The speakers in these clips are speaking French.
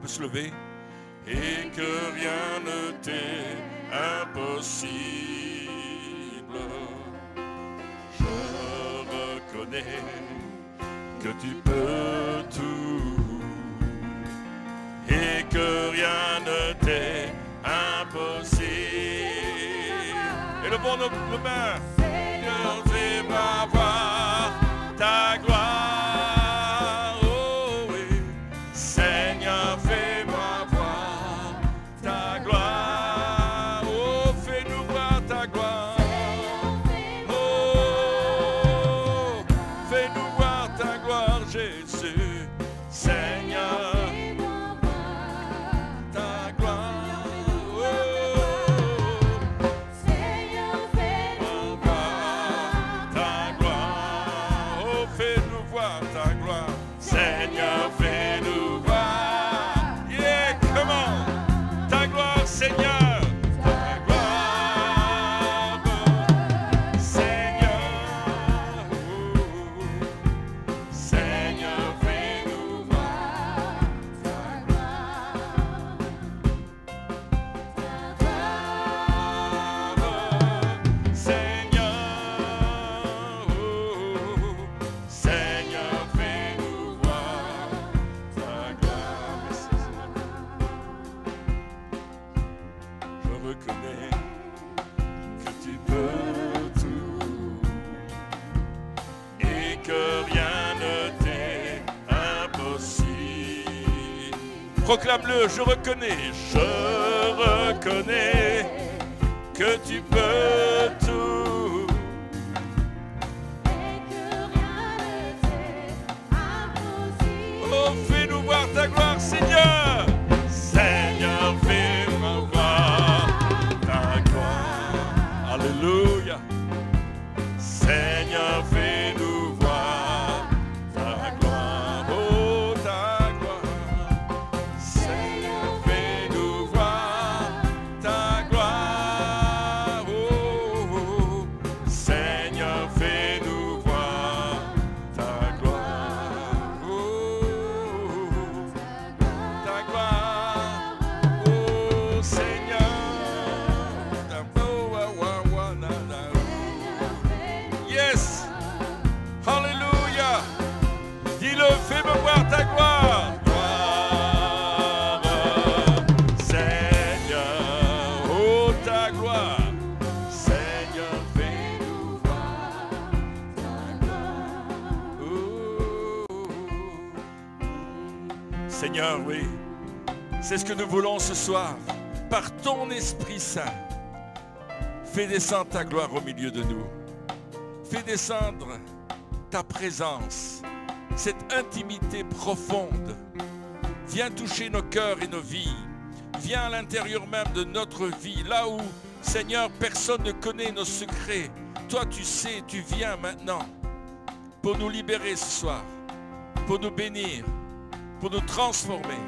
peut se lever. Et que rien ne t'est impossible. Je reconnais que tu peux tout. Et que rien ne t'est impossible. Et levons nos mains. Seigneur, fais-moi voir ta gloire. Oh oui. Seigneur, fais-moi voir ta gloire. Oh, fais-nous voir ta gloire. Oh, fais-nous voir ta gloire, Jésus. Seigneur. Seigneur, ta gloire, Seigneur, Seigneur, fais-nous voir ta gloire, Seigneur, Seigneur, fais-nous voir ta gloire. Je reconnais que tu peux tout et que rien ne t'est impossible. Proclame-le, je reconnais que tu peux tout et que rien ne t'est impossible. Oh, fais-nous voir ta gloire, Seigneur. Seigneur, fais-moi voir ta gloire. Alléluia. Seigneur, fais-nous voir ta gloire. Oh, ta gloire. Seigneur, fais-nous voir ta gloire. Oh, Seigneur, fais-nous voir ta gloire. Oh, ta gloire. Oh, Seigneur. Yes. Alléluia. Dis-le, fais-moi voir ta gloire. Gloire, Seigneur. Oh, ta gloire. Seigneur, fais-nous voir ta gloire. Oh. Seigneur, oui. C'est ce que nous voulons ce soir. Par ton Esprit Saint, fais descendre ta gloire au milieu de nous. Fais descendre ta présence, cette intimité profonde. Viens toucher nos cœurs et nos vies. Viens à l'intérieur même de notre vie, là où, Seigneur, personne ne connaît nos secrets. Toi, tu sais, tu viens maintenant pour nous libérer ce soir, pour nous bénir, pour nous transformer.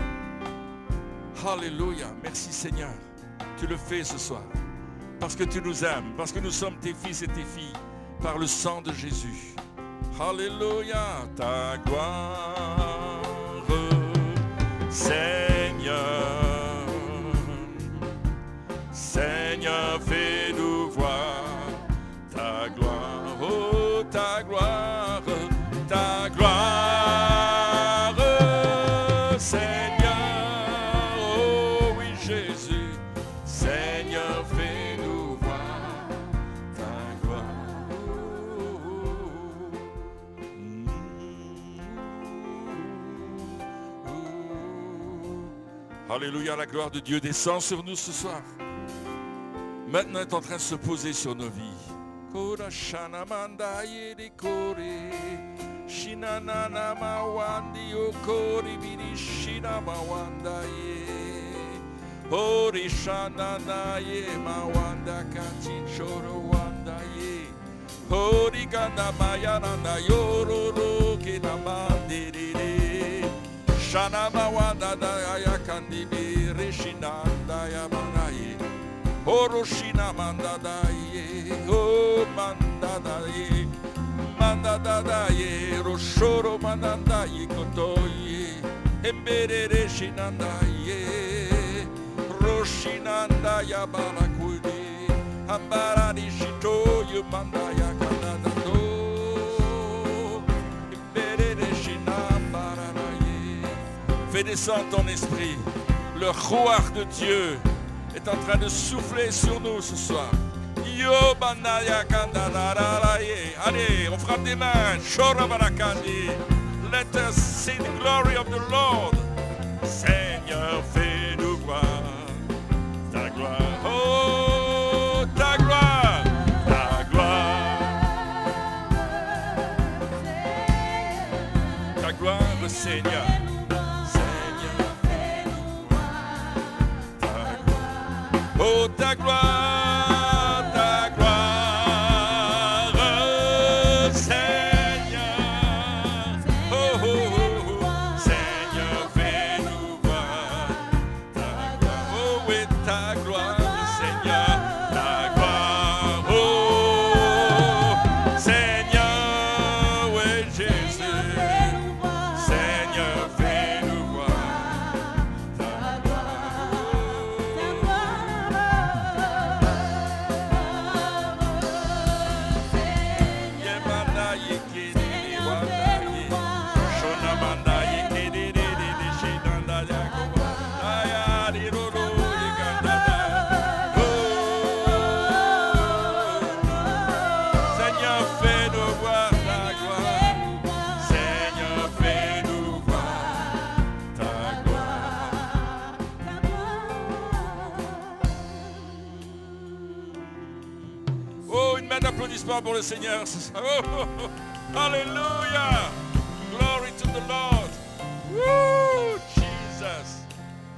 Alléluia. Merci, Seigneur. Tu le fais ce soir parce que tu nous aimes, parce que nous sommes tes fils et tes filles. Par le sang de Jésus. Alléluia, ta gloire, Seigneur. Seigneur, fais-nous voir ta gloire. Oh, ta gloire, Seigneur. Oh, oui, Jésus. Seigneur, fais-nous voir ta gloire. Alléluia, la gloire de Dieu descend sur nous ce soir. Maintenant est en train de se poser sur nos vies. Shanamawanda daya kandibi rishinanda ya manaye Oroshina manda daye O manda daye Roshoro mandanda ye kotoye Emberere shinanda ye Shinanda ya barakudi, ambara di shito yumanda ya kanadando, ibere de shinambararaye. Fais descendre ton esprit. Le Ruach de Dieu est en train de souffler sur nous ce soir. Yo bandaya kandararaye. Allez, on frappe des mains. Shora barakandi. Let us see the glory of the Lord. Seigneur, fais-nous voir ta gloire. Oh, ta gloire, ta gloire. Ta gloire, Seigneur. Seigneur, fais-nous voir ta gloire. Oh, ta gloire, ta gloire, Seigneur. Oh, oh, oh, oh. Seigneur, fais-nous voir ta gloire. Oh, oui, ta gloire, Seigneur, ta gloire. Oh, Seigneur, oui, Jésus. Seigneur, fais-nous voir ta Seigneur, fais-nous voir ta gloire. Seigneur, fais-nous voir ta gloire. Oh, une main d'applaudissement pour le Seigneur. Oh, oh, oh. Alléluia. Glory to the Lord. Woo, Jesus.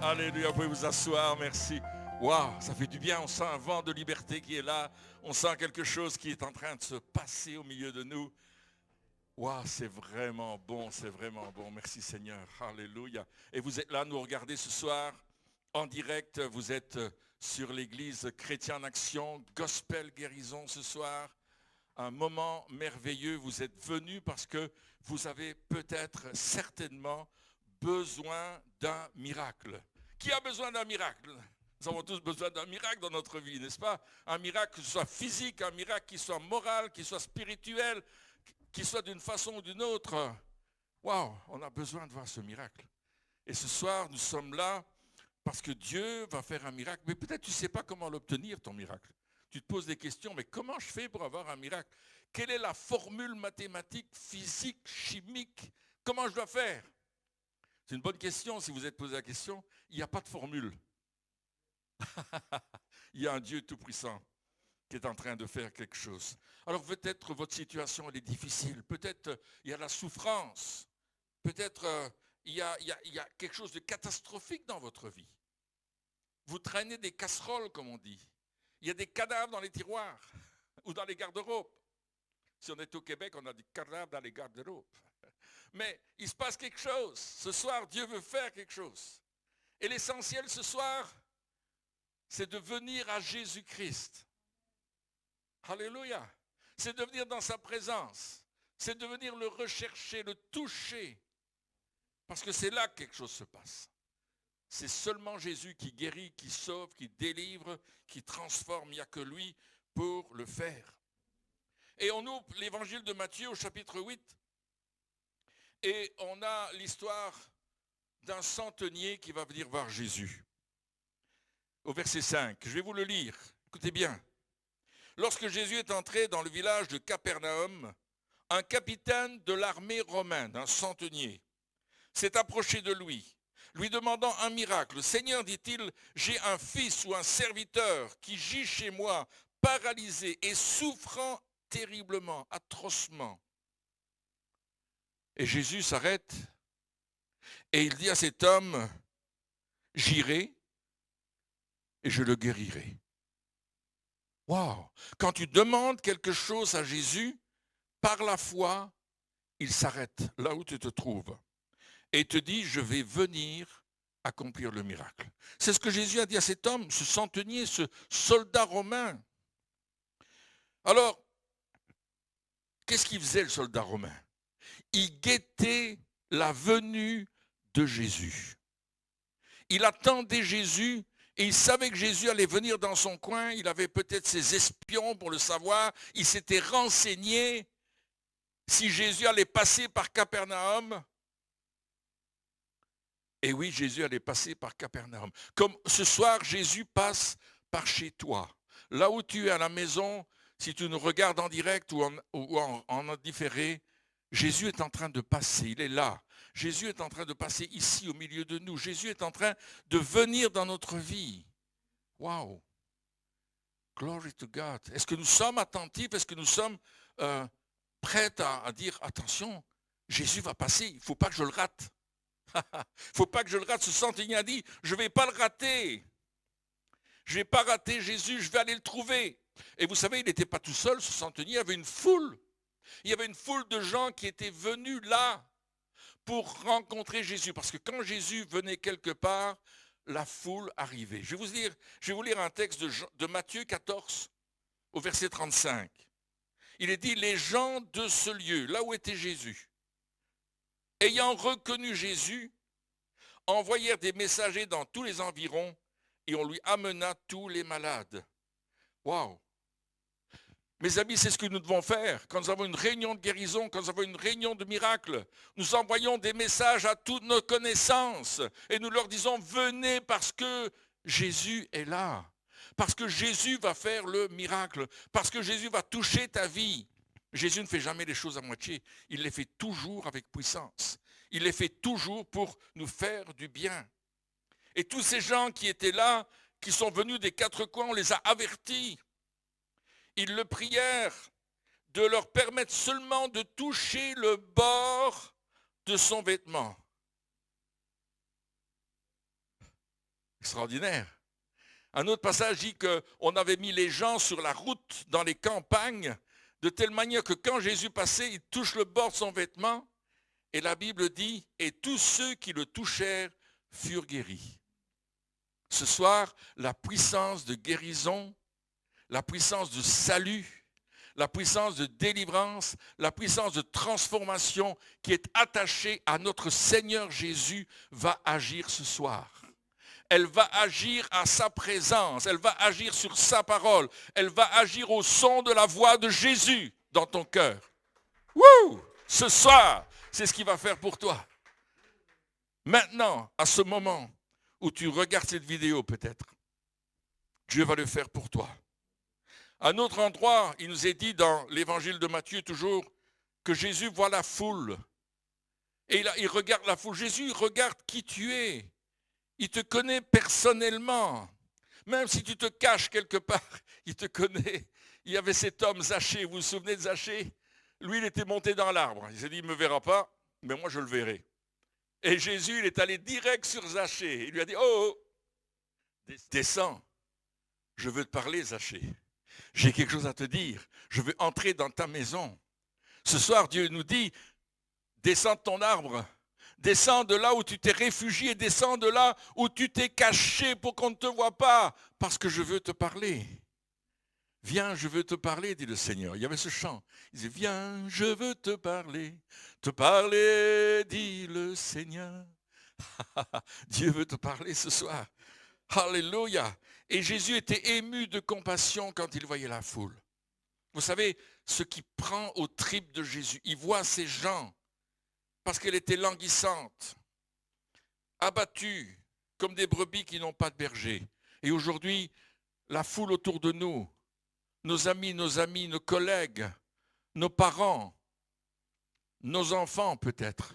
Alléluia. Vous pouvez vous asseoir. Merci. Waouh, ça fait du bien. On sent un vent de liberté qui est là. On sent quelque chose qui est en train de se passer au milieu de nous. Waouh, c'est vraiment bon. C'est vraiment bon. Merci Seigneur. Alléluia. Et vous êtes là, nous regardez ce soir en direct. Vous êtes sur l'église Chrétien en Action, Gospel Guérison ce soir. Un moment merveilleux. Vous êtes venus parce que vous avez peut-être certainement besoin d'un miracle. Qui a besoin d'un miracle? Nous avons tous besoin d'un miracle dans notre vie, n'est-ce pas? Un miracle qui soit physique, un miracle qui soit moral, qui soit spirituel, qui soit d'une façon ou d'une autre. Waouh, on a besoin de voir ce miracle. Et ce soir, nous sommes là parce que Dieu va faire un miracle. Mais peut-être tu ne sais pas comment l'obtenir, ton miracle. Tu te poses des questions, mais comment je fais pour avoir un miracle? Quelle est la formule mathématique, physique, chimique? Comment je dois faire? C'est une bonne question si vous êtes posé la question. Il n'y a pas de formule. Il y a un Dieu tout-puissant qui est en train de faire quelque chose. Alors peut-être votre situation elle est difficile. Peut-être il y a la souffrance. Peut-être il y a quelque chose de catastrophique dans votre vie. Vous traînez des casseroles, comme on dit. Il y a des cadavres dans les tiroirs ou dans les garde-robes. Si on est au Québec, on a des cadavres dans les garde-robes. Mais il se passe quelque chose. Ce soir, Dieu veut faire quelque chose. Et l'essentiel ce soir, c'est de venir à Jésus-Christ. Alléluia. C'est de venir dans sa présence. C'est de venir le rechercher, le toucher. Parce que c'est là que quelque chose se passe. C'est seulement Jésus qui guérit, qui sauve, qui délivre, qui transforme. Il n'y a que lui pour le faire. Et on ouvre l'évangile de Matthieu au chapitre 8. Et on a l'histoire d'un centenier qui va venir voir Jésus. Au verset 5, je vais vous le lire. Écoutez bien. Lorsque Jésus est entré dans le village de Capernaum, un capitaine de l'armée romaine, un centenier, s'est approché de lui demandant un miracle. « Seigneur, dit-il, j'ai un fils ou un serviteur qui gît chez moi, paralysé et souffrant terriblement, atrocement. » Et Jésus s'arrête et il dit à cet homme, « J'irai et je le guérirai. » Waouh! Quand tu demandes quelque chose à Jésus, par la foi, il s'arrête là où tu te trouves et te dit, je vais venir accomplir le miracle. C'est ce que Jésus a dit à cet homme, ce centenier, ce soldat romain. Alors, qu'est-ce qu'il faisait le soldat romain? Il guettait la venue de Jésus. Il attendait Jésus Et il savait que Jésus allait venir dans son coin. Il avait peut-être ses espions pour le savoir. Il s'était renseigné si Jésus allait passer par Capernaum. Et oui, Jésus allait passer par Capernaum. Comme ce soir, Jésus passe par chez toi. Là où tu es à la maison, si tu nous regardes en direct ou en différé, Jésus est en train de passer, il est là. Jésus est en train de passer ici au milieu de nous. Jésus est en train de venir dans notre vie. Wow! Glory to God. Est-ce que nous sommes attentifs? Est-ce que nous sommes prêts à dire, attention, Jésus va passer, il ne faut pas que je le rate. Il ne faut pas que je le rate. Ce centenier a dit, je ne vais pas le rater. Je ne vais pas rater Jésus, je vais aller le trouver. Et vous savez, il n'était pas tout seul, ce centenier, il y avait une foule. Il y avait une foule de gens qui étaient venus là pour rencontrer Jésus. Parce que quand Jésus venait quelque part, la foule arrivait. Je vais vous lire un texte de Matthieu 14, au verset 35. Il est dit, les gens de ce lieu, là où était Jésus, ayant reconnu Jésus, envoyèrent des messagers dans tous les environs et on lui amena tous les malades. Waouh! Mes amis, c'est ce que nous devons faire. Quand nous avons une réunion de guérison, quand nous avons une réunion de miracle, nous envoyons des messages à toutes nos connaissances et nous leur disons, venez parce que Jésus est là. Parce que Jésus va faire le miracle. Parce que Jésus va toucher ta vie. Jésus ne fait jamais les choses à moitié. Il les fait toujours avec puissance. Il les fait toujours pour nous faire du bien. Et tous ces gens qui étaient là, qui sont venus des quatre coins, on les a avertis. Ils le prièrent de leur permettre seulement de toucher le bord de son vêtement. Extraordinaire. Un autre passage dit qu'on avait mis les gens sur la route dans les campagnes, de telle manière que quand Jésus passait, il touche le bord de son vêtement. Et la Bible dit, et tous ceux qui le touchèrent furent guéris. Ce soir, la puissance de guérison, la puissance de salut, la puissance de délivrance, la puissance de transformation qui est attachée à notre Seigneur Jésus va agir ce soir. Elle va agir à sa présence, elle va agir sur sa parole, elle va agir au son de la voix de Jésus dans ton cœur. Wouh! Ce soir, c'est ce qu'il va faire pour toi. Maintenant, à ce moment où tu regardes cette vidéo peut-être, Dieu va le faire pour toi. À un autre endroit, il nous est dit dans l'évangile de Matthieu toujours que Jésus voit la foule. Et il regarde la foule. Jésus regarde qui tu es. Il te connaît personnellement. Même si tu te caches quelque part, il te connaît. Il y avait cet homme Zachée, vous vous souvenez de Zachée? Lui, il était monté dans l'arbre. Il s'est dit, il ne me verra pas, mais moi je le verrai. Et Jésus, il est allé direct sur Zachée. Il lui a dit, oh, descends. Je veux te parler, Zachée. J'ai quelque chose à te dire. Je veux entrer dans ta maison. Ce soir, Dieu nous dit, descends de ton arbre. Descends de là où tu t'es réfugié. Descends de là où tu t'es caché pour qu'on ne te voie pas. Parce que je veux te parler. Viens, je veux te parler, dit le Seigneur. Il y avait ce chant. Il disait, viens, je veux te parler, dit le Seigneur. Dieu veut te parler ce soir. Alléluia. Et Jésus était ému de compassion quand il voyait la foule. Vous savez, ce qui prend aux tripes de Jésus, il voit ces gens, parce qu'elle était languissante, abattue, comme des brebis qui n'ont pas de berger. Et aujourd'hui, la foule autour de nous, nos amis, nos collègues, nos parents, nos enfants peut-être,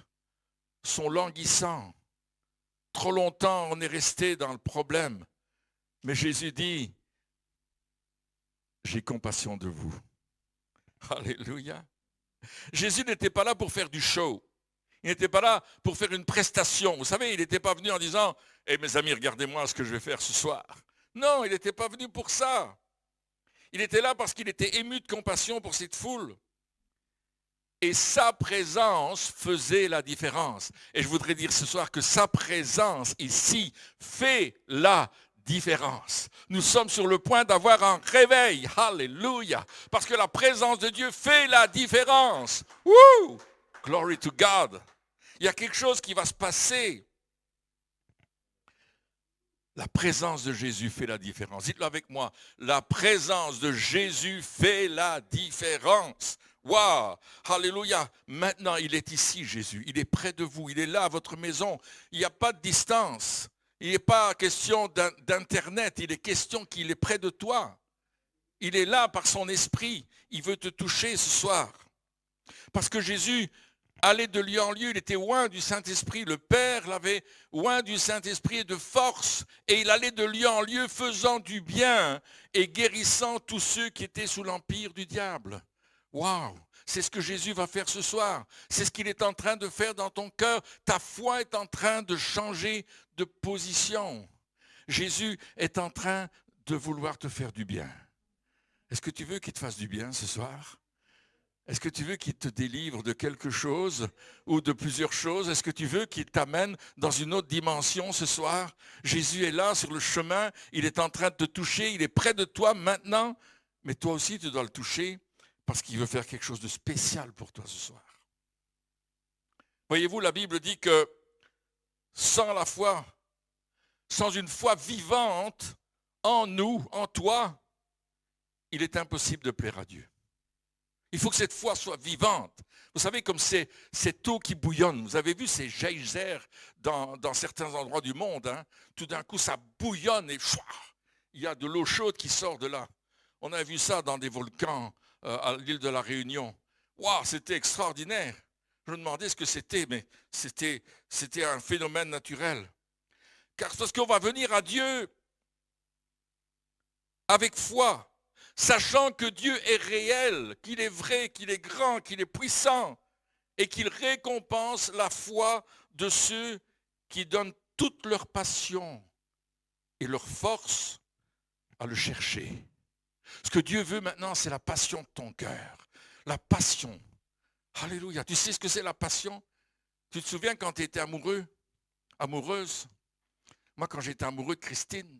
sont languissants. Trop longtemps, on est resté dans le problème. Mais Jésus dit, j'ai compassion de vous. Alléluia. Jésus n'était pas là pour faire du show. Il n'était pas là pour faire une prestation. Vous savez, il n'était pas venu en disant, mes amis, regardez-moi ce que je vais faire ce soir. Non, il n'était pas venu pour ça. Il était là parce qu'il était ému de compassion pour cette foule. Et sa présence faisait la différence. Et je voudrais dire ce soir que sa présence ici fait la différence. Nous sommes sur le point d'avoir un réveil. Alléluia. Parce que la présence de Dieu fait la différence. Woo! Glory to God. Il y a quelque chose qui va se passer. La présence de Jésus fait la différence. Dites-le avec moi. La présence de Jésus fait la différence. Waouh! Alléluia! Maintenant, il est ici, Jésus. Il est près de vous. Il est là à votre maison. Il n'y a pas de distance. Il n'est pas question d'Internet. Il est question qu'il est près de toi. Il est là par son esprit. Il veut te toucher ce soir. Parce que Jésus allait de lieu en lieu, il était oint du Saint-Esprit. Le Père l'avait oint du Saint-Esprit et de force. Et il allait de lieu en lieu faisant du bien et guérissant tous ceux qui étaient sous l'empire du diable. Waouh! C'est ce que Jésus va faire ce soir. C'est ce qu'il est en train de faire dans ton cœur. Ta foi est en train de changer de position. Jésus est en train de vouloir te faire du bien. Est-ce que tu veux qu'il te fasse du bien ce soir? Est-ce que tu veux qu'il te délivre de quelque chose ou de plusieurs choses? Est-ce que tu veux qu'il t'amène dans une autre dimension ce soir? Jésus est là sur le chemin, il est en train de te toucher, il est près de toi maintenant, mais toi aussi tu dois le toucher parce qu'il veut faire quelque chose de spécial pour toi ce soir. Voyez-vous, la Bible dit que sans la foi, sans une foi vivante en nous, en toi, il est impossible de plaire à Dieu. Il faut que cette foi soit vivante. Vous savez, comme cette eau qui bouillonne. Vous avez vu ces geysers dans certains endroits du monde. Hein? Tout d'un coup, ça bouillonne et il y a de l'eau chaude qui sort de là. On a vu ça dans des volcans à l'île de la Réunion. Waouh, c'était extraordinaire. Je me demandais ce que c'était, mais c'était un phénomène naturel. Car parce qu'on va venir à Dieu avec foi, sachant que Dieu est réel, qu'il est vrai, qu'il est grand, qu'il est puissant, et qu'il récompense la foi de ceux qui donnent toute leur passion et leur force à le chercher. Ce que Dieu veut maintenant, c'est la passion de ton cœur. La passion. Alléluia. Tu sais ce que c'est la passion? Tu te souviens quand tu étais amoureux, amoureuse? Moi, quand j'étais amoureux de Christine,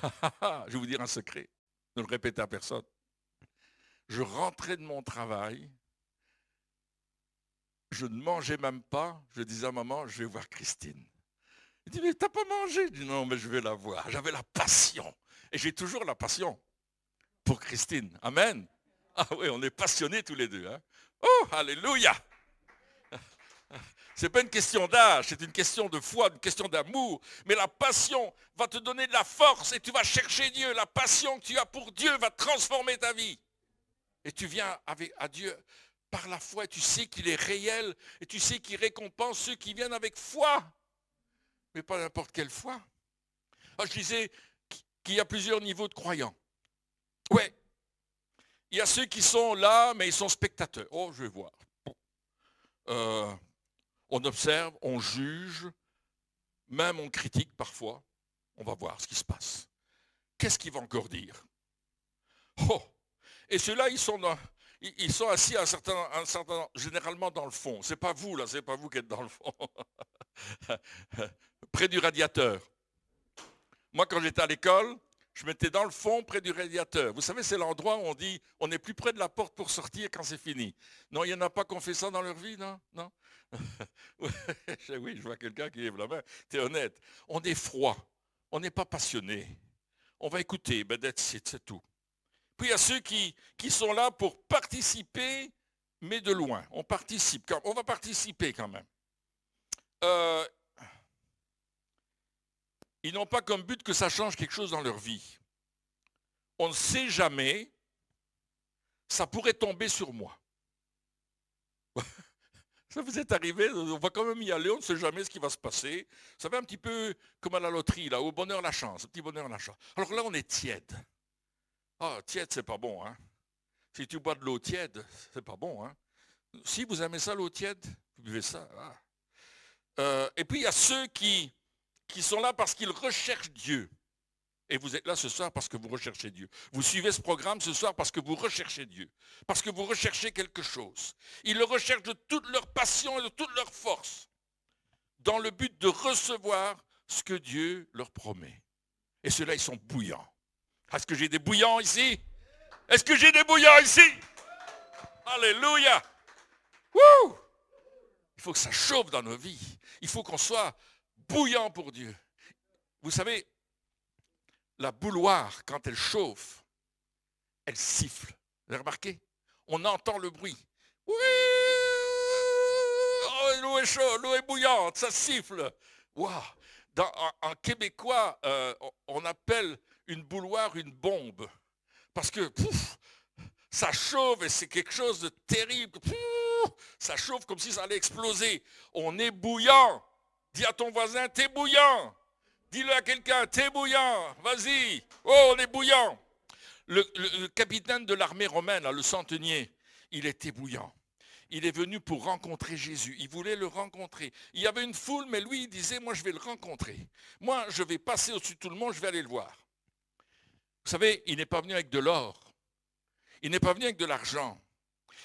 je vais vous dire un secret. Ne le répétez à personne. Je rentrais de mon travail, je ne mangeais même pas, je disais à maman, je vais voir Christine. Elle dit, mais t'as pas mangé? Je dis, non, mais je vais la voir. J'avais la passion. Et j'ai toujours la passion pour Christine. Amen. Ah oui, on est passionnés tous les deux. Hein? Oh, alléluia. Ce n'est pas une question d'âge, c'est une question de foi, une question d'amour. Mais la passion va te donner de la force et tu vas chercher Dieu. La passion que tu as pour Dieu va transformer ta vie. Et tu viens à Dieu par la foi et tu sais qu'il est réel et tu sais qu'il récompense ceux qui viennent avec foi. Mais pas n'importe quelle foi. Alors, je disais qu'il y a plusieurs niveaux de croyants. Ouais. Il y a ceux qui sont là, mais ils sont spectateurs. Oh, je vais voir. On observe, on juge, même on critique parfois. On va voir ce qui se passe. Qu'est-ce qu'il va encore dire? Oh! Et ceux-là, ils sont assis à un certain, généralement dans le fond. C'est pas vous, là, c'est pas vous qui êtes dans le fond. Près du radiateur. Moi, quand j'étais à l'école, je m'étais dans le fond, près du radiateur. Vous savez, c'est l'endroit où on dit, on est plus près de la porte pour sortir quand c'est fini. Non, il n'y en a pas qui ont fait ça dans leur vie, non? Non? Oui, je vois quelqu'un qui lève la main. T'es honnête. On est froid. On n'est pas passionné. On va écouter, c'est tout. Puis il y a ceux qui sont là pour participer, mais de loin. On participe. On va participer quand même. Ils n'ont pas comme but que ça change quelque chose dans leur vie. On ne sait jamais, ça pourrait tomber sur moi. Ça vous est arrivé, on va quand même y aller, on ne sait jamais ce qui va se passer. Ça va un petit peu comme à la loterie, là, au bonheur la chance, au petit bonheur la chance. Alors là, on est tiède. Ah, tiède, c'est pas bon, hein. Si tu bois de l'eau tiède, c'est pas bon, hein. Si vous aimez ça, l'eau tiède, vous buvez ça. Ah. Et puis, il y a ceux qui sont là parce qu'ils recherchent Dieu. Et vous êtes là ce soir parce que vous recherchez Dieu. Vous suivez ce programme ce soir parce que vous recherchez Dieu. Parce que vous recherchez quelque chose. Ils le recherchent de toute leur passion et de toute leur force. Dans le but de recevoir ce que Dieu leur promet. Et ceux-là, ils sont bouillants. Est-ce que j'ai des bouillants ici? Est-ce que j'ai des bouillants ici? Alléluia! Wouh! Il faut que ça chauffe dans nos vies. Il faut qu'on soit bouillant pour Dieu. Vous savez, la bouilloire, quand elle chauffe, elle siffle. Vous avez remarqué? On entend le bruit. Oui, oh, l'eau est chaude, l'eau est bouillante, ça siffle. Waouh! En québécois, on appelle une bouilloire une bombe. Parce que ça chauffe et c'est quelque chose de terrible. Ça chauffe comme si ça allait exploser. On est bouillant. Dis à ton voisin, t'es bouillant. Dis-le à quelqu'un, t'es bouillant. Vas-y. Oh, on est bouillant. Le capitaine de l'armée romaine, le centenier, il était bouillant. Il est venu pour rencontrer Jésus. Il voulait le rencontrer. Il y avait une foule, mais lui, il disait, moi, je vais le rencontrer. Moi, je vais passer au-dessus de tout le monde, je vais aller le voir. Vous savez, il n'est pas venu avec de l'or. Il n'est pas venu avec de l'argent.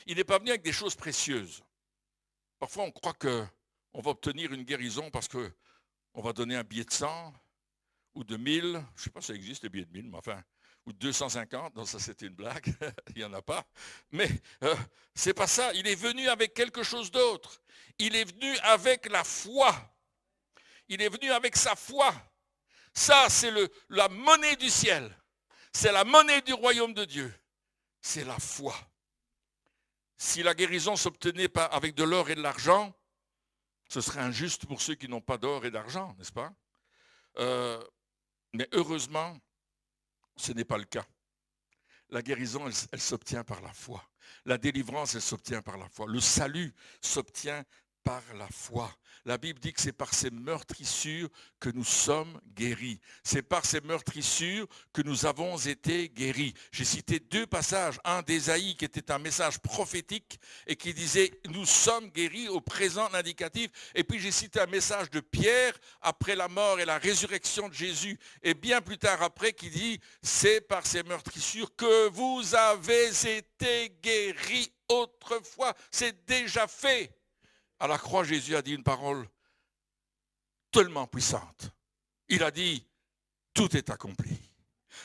Il n'est pas venu avec des choses précieuses. Parfois, on croit qu'on va obtenir une guérison parce qu'on va donner un billet de 100 ou de 1000. Je ne sais pas si ça existe, les billets de 1000, mais enfin, ou de 250. Non, ça, c'était une blague. Il n'y en a pas. Mais c'est pas ça. Il est venu avec quelque chose d'autre. Il est venu avec la foi. Il est venu avec sa foi. Ça, c'est la monnaie du ciel. C'est la monnaie du royaume de Dieu. C'est la foi. Si la guérison s'obtenait pas avec de l'or et de l'argent, ce serait injuste pour ceux qui n'ont pas d'or et d'argent, n'est-ce pas? Mais heureusement, ce n'est pas le cas. La guérison, elle s'obtient par la foi. La délivrance, elle s'obtient par la foi. Le salut s'obtient par la foi. La Bible dit que c'est par ces meurtrissures que nous sommes guéris. C'est par ces meurtrissures que nous avons été guéris. J'ai cité 2 passages, un d'Ésaïe qui était un message prophétique et qui disait « Nous sommes guéris au présent indicatif ». Et puis j'ai cité un message de Pierre après la mort et la résurrection de Jésus et bien plus tard après qui dit « C'est par ces meurtrissures que vous avez été guéris autrefois ». C'est déjà fait. À la croix, Jésus a dit une parole tellement puissante. Il a dit, tout est accompli.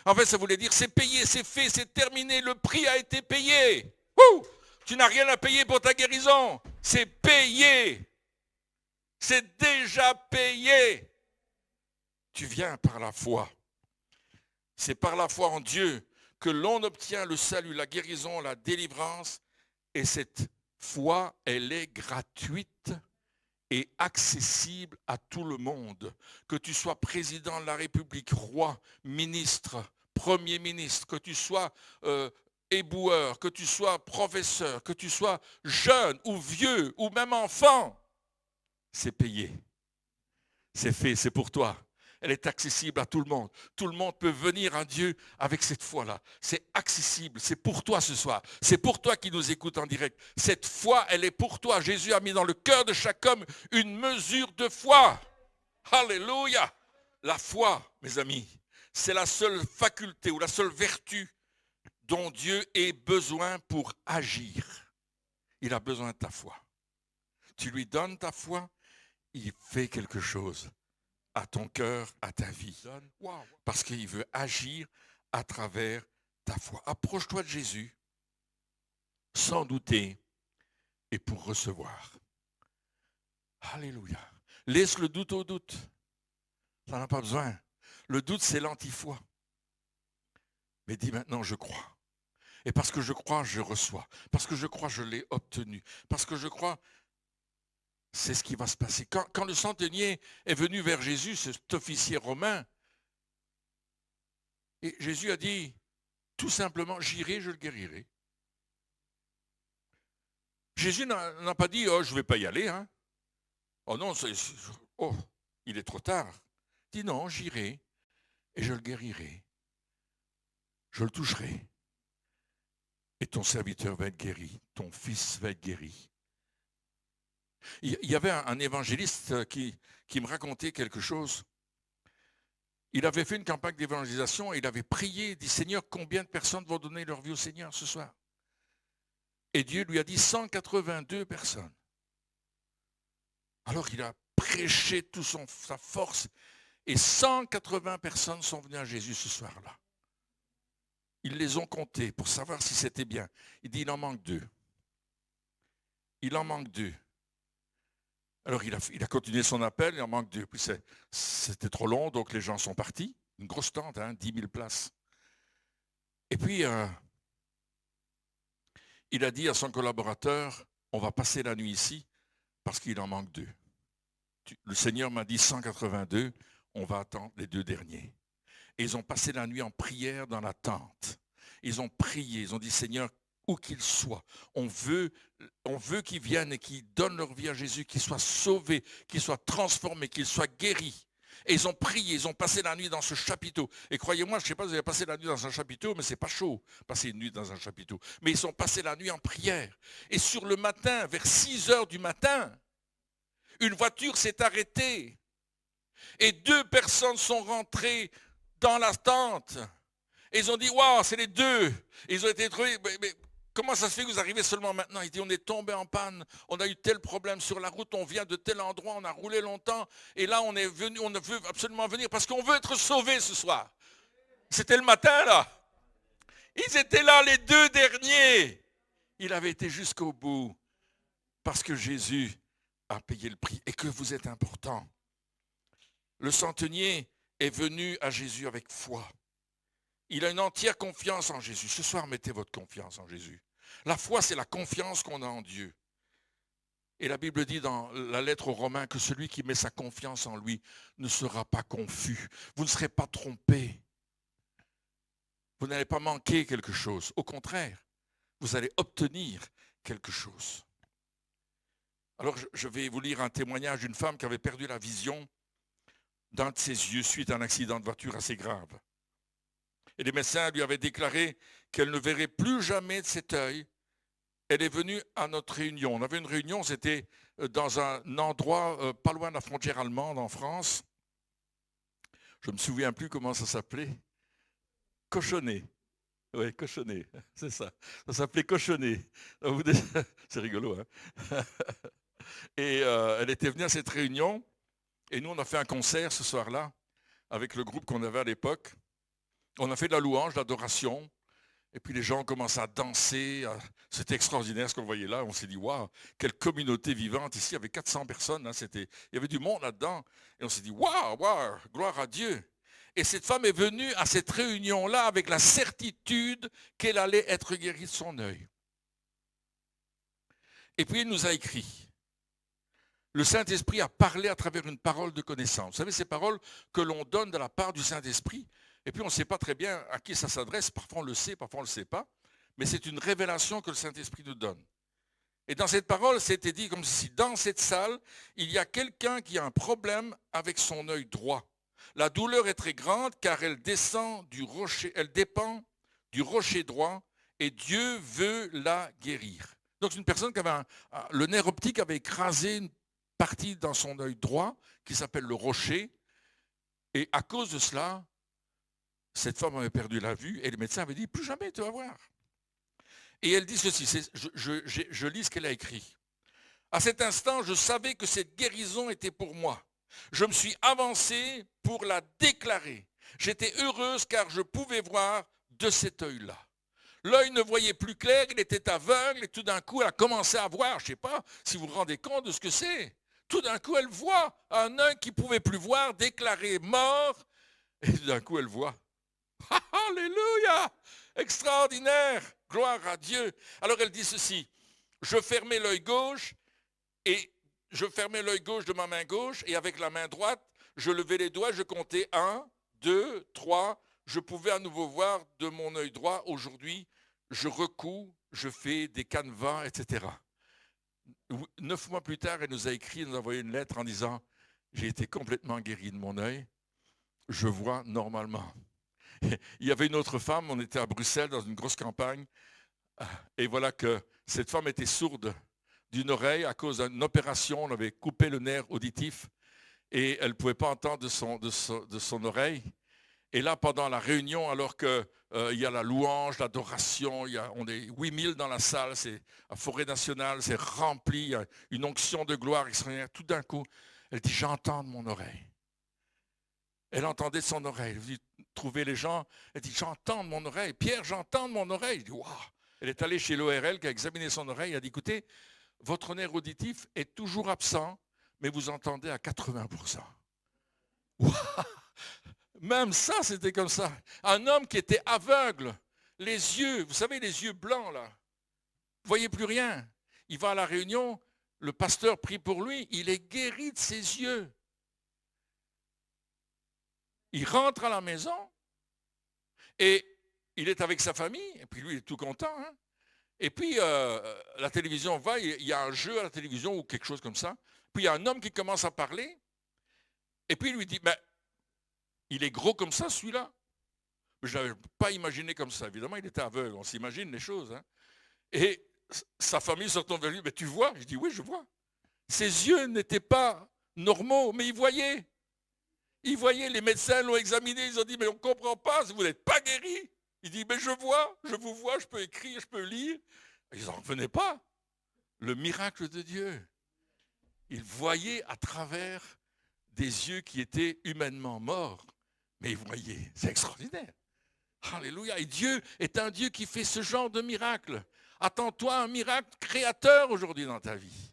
En fait, ça voulait dire, c'est payé, c'est fait, c'est terminé, le prix a été payé. Ouh, tu n'as rien à payer pour ta guérison. C'est payé. C'est déjà payé. Tu viens par la foi. C'est par la foi en Dieu que l'on obtient le salut, la guérison, la délivrance. Et cette foi, elle est gratuite et accessible à tout le monde. Que tu sois président de la République, roi, ministre, premier ministre, que tu sois éboueur, que tu sois professeur, que tu sois jeune ou vieux ou même enfant, c'est payé. C'est fait, c'est pour toi. Elle est accessible à tout le monde. Tout le monde peut venir à Dieu avec cette foi-là. C'est accessible, c'est pour toi ce soir. C'est pour toi qui nous écoute en direct. Cette foi, elle est pour toi. Jésus a mis dans le cœur de chaque homme une mesure de foi. Alléluia. La foi, mes amis, c'est la seule faculté ou la seule vertu dont Dieu ait besoin pour agir. Il a besoin de ta foi. Tu lui donnes ta foi, il fait quelque chose à ton cœur, à ta vie. Parce qu'il veut agir à travers ta foi. Approche-toi de Jésus, sans douter, et pour recevoir. Alléluia. Laisse le doute au doute. Ça n'en a pas besoin. Le doute, c'est l'anti-foi. Mais dis maintenant, je crois. Et parce que je crois, je reçois. Parce que je crois, je l'ai obtenu. Parce que je crois, c'est ce qui va se passer. Quand le centenier est venu vers Jésus, cet officier romain, et Jésus a dit, tout simplement, j'irai, je le guérirai. Jésus n'a pas dit, oh, je ne vais pas y aller. Hein. Oh non, il est trop tard. Il dit, non, j'irai et je le guérirai. Je le toucherai. Et ton serviteur va être guéri. Ton fils va être guéri. Il y avait un évangéliste qui me racontait quelque chose. Il avait fait une campagne d'évangélisation et il avait prié, il dit, Seigneur, combien de personnes vont donner leur vie au Seigneur ce soir? Et Dieu lui a dit 182 personnes. Alors il a prêché toute sa force et 180 personnes sont venues à Jésus ce soir-là. Ils les ont comptés pour savoir si c'était bien. Il dit, il en manque 2. Il en manque 2. Alors il a continué son appel, il en manque deux. Puis c'était trop long, donc les gens sont partis. Une grosse tente, 10 000 places. Et puis, il a dit à son collaborateur, on va passer la nuit ici parce qu'il en manque deux. Le Seigneur m'a dit 182, on va attendre les deux derniers. Et ils ont passé la nuit en prière dans la tente. Ils ont prié, ils ont dit, Seigneur, où qu'ils soient, on veut qu'ils viennent et qu'ils donnent leur vie à Jésus, qu'ils soient sauvés, qu'ils soient transformés, qu'ils soient guéris. Et ils ont prié, ils ont passé la nuit dans ce chapiteau. Et croyez-moi, je ne sais pas si vous avez passé la nuit dans un chapiteau, mais ce n'est pas chaud, passer une nuit dans un chapiteau. Mais ils ont passé la nuit en prière. Et sur le matin, vers 6 heures du matin, une voiture s'est arrêtée. Et 2 personnes sont rentrées dans la tente. Et ils ont dit, waouh, c'est les 2. Et ils ont été trouvés, mais comment ça se fait que vous arrivez seulement maintenant? Il dit, on est tombé en panne, on a eu tel problème sur la route, on vient de tel endroit, on a roulé longtemps, et là on est venu, on veut absolument venir parce qu'on veut être sauvés ce soir. C'était le matin là. Ils étaient là les 2 derniers. Il avait été jusqu'au bout parce que Jésus a payé le prix et que vous êtes important. Le centenier est venu à Jésus avec foi. Il a une entière confiance en Jésus. Ce soir, mettez votre confiance en Jésus. La foi, c'est la confiance qu'on a en Dieu. Et la Bible dit dans la lettre aux Romains que celui qui met sa confiance en lui ne sera pas confus. Vous ne serez pas trompé. Vous n'allez pas manquer quelque chose. Au contraire, vous allez obtenir quelque chose. Alors, je vais vous lire un témoignage d'une femme qui avait perdu la vision d'un de ses yeux suite à un accident de voiture assez grave. Et les médecins lui avaient déclaré qu'elle ne verrait plus jamais de cet œil. Elle est venue à notre réunion. On avait une réunion, c'était dans un endroit pas loin de la frontière allemande en France. Je ne me souviens plus comment ça s'appelait. Cochonnet. Oui, Cochonnet, c'est ça. Ça s'appelait Cochonnet. C'est rigolo, hein? Et elle était venue à cette réunion. Et nous, on a fait un concert ce soir-là avec le groupe qu'on avait à l'époque. On a fait de la louange, de l'adoration. Et puis les gens ont commencé à danser. C'était extraordinaire ce qu'on voyait là. On s'est dit, waouh, quelle communauté vivante. Ici, il y avait 400 personnes. Hein, il y avait du monde là-dedans. Et on s'est dit, waouh, waouh, gloire à Dieu. Et cette femme est venue à cette réunion-là avec la certitude qu'elle allait être guérie de son œil. Et puis il nous a écrit. Le Saint-Esprit a parlé à travers une parole de connaissance. Vous savez, ces paroles que l'on donne de la part du Saint-Esprit, et puis on ne sait pas très bien à qui ça s'adresse, parfois on le sait, parfois on ne le sait pas, mais c'est une révélation que le Saint-Esprit nous donne. Et dans cette parole, c'était dit comme si dans cette salle, il y a quelqu'un qui a un problème avec son œil droit. La douleur est très grande car elle descend du rocher, elle dépend du rocher droit et Dieu veut la guérir. Donc c'est une personne qui avait le nerf optique avait écrasé une partie dans son œil droit qui s'appelle le rocher. Et à cause de cela, cette femme avait perdu la vue et le médecin avait dit, plus jamais tu vas voir. Et elle dit ceci, je lis ce qu'elle a écrit. À cet instant, je savais que cette guérison était pour moi. Je me suis avancé pour la déclarer. J'étais heureuse car je pouvais voir de cet œil-là. L'œil ne voyait plus clair, il était aveugle et tout d'un coup, elle a commencé à voir. Je ne sais pas si vous vous rendez compte de ce que c'est. Tout d'un coup, elle voit un œil qui ne pouvait plus voir, déclaré mort. Et tout d'un coup, elle voit. Alléluia! Extraordinaire! Gloire à Dieu. Alors elle dit ceci. Je fermais l'œil gauche et je fermais l'œil gauche de ma main gauche et avec la main droite, je levais les doigts, je comptais 1, 2, 3. Je pouvais à nouveau voir de mon œil droit. Aujourd'hui, je recouds, je fais des canevas, etc. 9 mois plus tard, elle nous a écrit, elle nous a envoyé une lettre en disant « J'ai été complètement guéri de mon œil, je vois normalement. » Il y avait une autre femme, on était à Bruxelles dans une grosse campagne, et voilà que cette femme était sourde d'une oreille à cause d'une opération, on avait coupé le nerf auditif, et elle ne pouvait pas entendre de son oreille. Et là, pendant la réunion, alors qu'il y a la louange, l'adoration, on est 8000 dans la salle, c'est à Forêt Nationale, c'est rempli, il y a une onction de gloire extraordinaire. Tout d'un coup, elle dit, j'entends de mon oreille. Elle entendait de son oreille. Elle dit, trouver les gens, elle dit, j'entends de mon oreille. Pierre, j'entends de mon oreille. Il dit, waouh. Elle est allée chez l'ORL qui a examiné son oreille. Elle a dit, écoutez, votre nerf auditif est toujours absent, mais vous entendez à 80%. Wow. Même ça, c'était comme ça. Un homme qui était aveugle, les yeux, vous savez, les yeux blancs, là, vous voyez plus rien. Il va à la réunion, le pasteur prie pour lui, il est guéri de ses yeux. Il rentre à la maison et il est avec sa famille, et puis lui, il est tout content. Hein? Et puis, la télévision va, il y a un jeu à la télévision ou quelque chose comme ça. Puis, il y a un homme qui commence à parler, et puis il lui dit, mais il est gros comme ça, celui-là. Je n'avais pas imaginé comme ça. Évidemment, il était aveugle, on s'imagine les choses. Hein? Et sa famille se retourne vers lui, mais tu vois? Je dis, oui, je vois. Ses yeux n'étaient pas normaux, mais il voyait. Il voyait, les médecins l'ont examiné, ils ont dit, mais on ne comprend pas, vous n'êtes pas guéri. Il dit, mais je vous vois, je peux écrire, je peux lire. Ils n'en revenaient pas. Le miracle de Dieu. Il voyait à travers des yeux qui étaient humainement morts, mais il voyait. C'est extraordinaire. Alléluia. Et Dieu est un Dieu qui fait ce genre de miracle. Attends-toi à un miracle créateur aujourd'hui dans ta vie.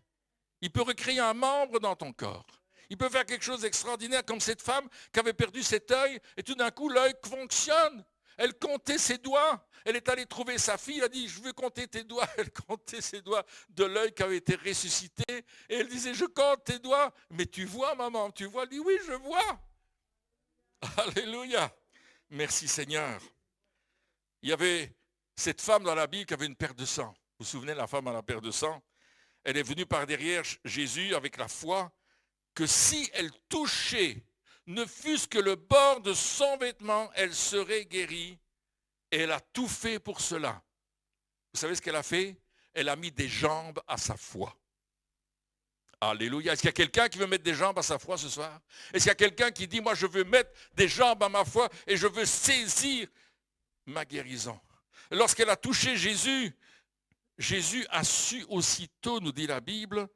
Il peut recréer un membre dans ton corps. Il peut faire quelque chose d'extraordinaire comme cette femme qui avait perdu cet œil et tout d'un coup l'œil fonctionne. Elle comptait ses doigts. Elle est allée trouver sa fille. Elle a dit, je veux compter tes doigts. Elle comptait ses doigts de l'œil qui avait été ressuscité. Et elle disait, je compte tes doigts. Mais tu vois, maman, tu vois? Elle dit, oui, je vois. Alléluia. Merci Seigneur. Il y avait cette femme dans la Bible qui avait une perte de sang. Vous vous souvenez, la femme à la perte de sang? Elle est venue par derrière Jésus avec la foi que si elle touchait, ne fût-ce que le bord de son vêtement, elle serait guérie. Et elle a tout fait pour cela. Vous savez ce qu'elle a fait? Elle a mis des jambes à sa foi. Alléluia. Est-ce qu'il y a quelqu'un qui veut mettre des jambes à sa foi ce soir? Est-ce qu'il y a quelqu'un qui dit, moi je veux mettre des jambes à ma foi et je veux saisir ma guérison? Lorsqu'elle a touché Jésus, Jésus a su aussitôt, nous dit la Bible,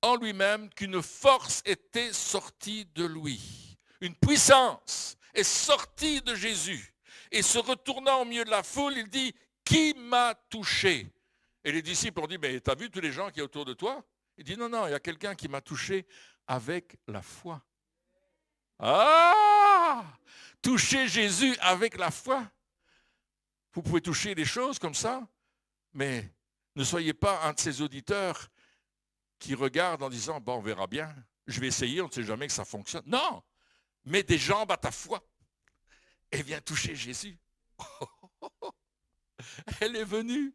en lui-même qu'une force était sortie de lui. Une puissance est sortie de Jésus. Et se retournant au milieu de la foule, il dit, qui m'a touché? Et les disciples ont dit, mais t'as vu tous les gens qui sont autour de toi? Il dit, non, non, il y a quelqu'un qui m'a touché avec la foi. Ah! Toucher Jésus avec la foi. Vous pouvez toucher des choses comme ça, mais ne soyez pas un de ces auditeurs qui regardent en disant, bon, on verra bien, je vais essayer, on ne sait jamais que ça fonctionne. Non, mets des jambes à ta foi et viens toucher Jésus. Elle est venue,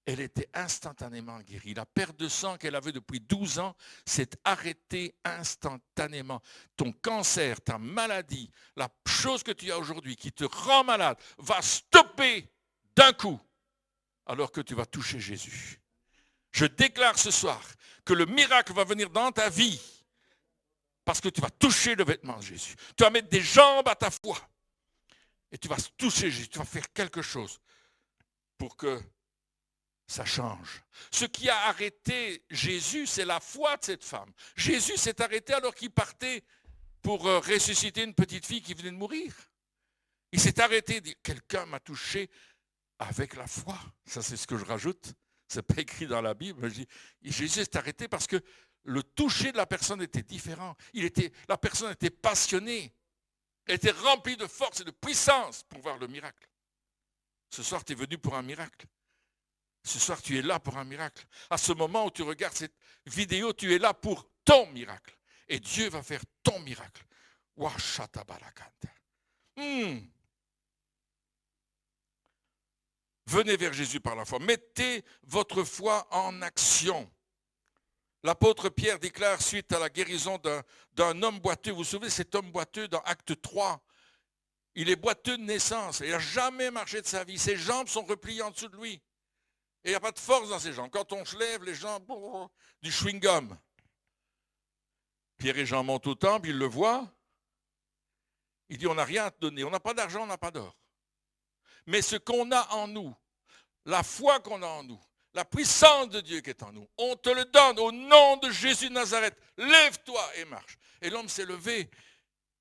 elle était instantanément guérie. La perte de sang qu'elle avait depuis 12 ans s'est arrêtée instantanément. Ton cancer, ta maladie, la chose que tu as aujourd'hui qui te rend malade, va stopper d'un coup alors que tu vas toucher Jésus. Je déclare ce soir que le miracle va venir dans ta vie parce que tu vas toucher le vêtement de Jésus. Tu vas mettre des jambes à ta foi et tu vas toucher Jésus. Tu vas faire quelque chose pour que ça change. Ce qui a arrêté Jésus, c'est la foi de cette femme. Jésus s'est arrêté alors qu'il partait pour ressusciter une petite fille qui venait de mourir. Il s'est arrêté et dit, quelqu'un m'a touché avec la foi. Ça, c'est ce que je rajoute. Ce n'est pas écrit dans la Bible. Je dis, Jésus s'est arrêté parce que le toucher de la personne était différent. La personne était passionnée. Elle était remplie de force et de puissance pour voir le miracle. Ce soir, tu es venu pour un miracle. Ce soir, tu es là pour un miracle. À ce moment où tu regardes cette vidéo, tu es là pour ton miracle. Et Dieu va faire ton miracle. Venez vers Jésus par la foi. Mettez votre foi en action. L'apôtre Pierre déclare suite à la guérison d'un homme boiteux. Vous vous souvenez, cet homme boiteux dans Acte 3, il est boiteux de naissance. Il n'a jamais marché de sa vie. Ses jambes sont repliées en dessous de lui. Et il n'y a pas de force dans ses jambes. Quand on se lève, les jambes, du chewing-gum. Pierre et Jean montent au temple, ils le voient. Il dit, on n'a rien à te donner. On n'a pas d'argent, on n'a pas d'or. Mais ce qu'on a en nous, la foi qu'on a en nous, la puissance de Dieu qui est en nous, on te le donne au nom de Jésus de Nazareth. Lève-toi et marche. Et l'homme s'est levé.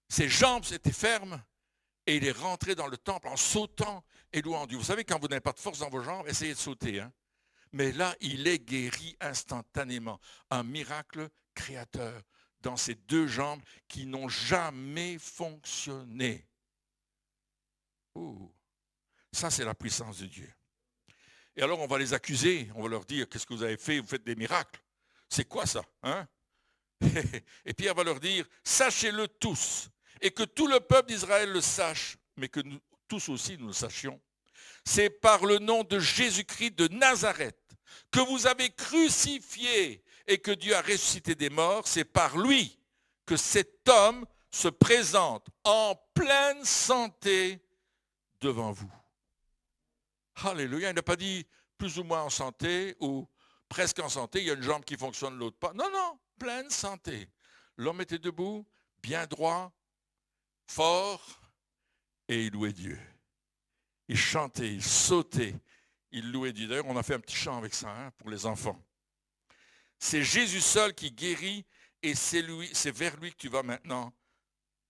Ses jambes étaient fermes. Et il est rentré dans le temple en sautant et louant Dieu. Vous savez, quand vous n'avez pas de force dans vos jambes, essayez de sauter. Hein? Mais là, il est guéri instantanément. Un miracle créateur dans ses deux jambes qui n'ont jamais fonctionné. Oh, ça, c'est la puissance de Dieu. Et alors, on va les accuser. On va leur dire, qu'est-ce que vous avez fait? Vous faites des miracles. C'est quoi ça, hein? Et Pierre va leur dire, sachez-le tous, et que tout le peuple d'Israël le sache, mais que nous tous aussi nous le sachions. C'est par le nom de Jésus-Christ de Nazareth que vous avez crucifié et que Dieu a ressuscité des morts. C'est par lui que cet homme se présente en pleine santé devant vous. Alléluia. Il n'a pas dit plus ou moins en santé ou presque en santé. Il y a une jambe qui fonctionne, l'autre pas. Non, non, pleine santé. L'homme était debout, bien droit, fort, et il louait Dieu. Il chantait, il sautait, il louait Dieu. D'ailleurs, on a fait un petit chant avec ça pour les enfants. C'est Jésus seul qui guérit et c'est vers lui que tu vas maintenant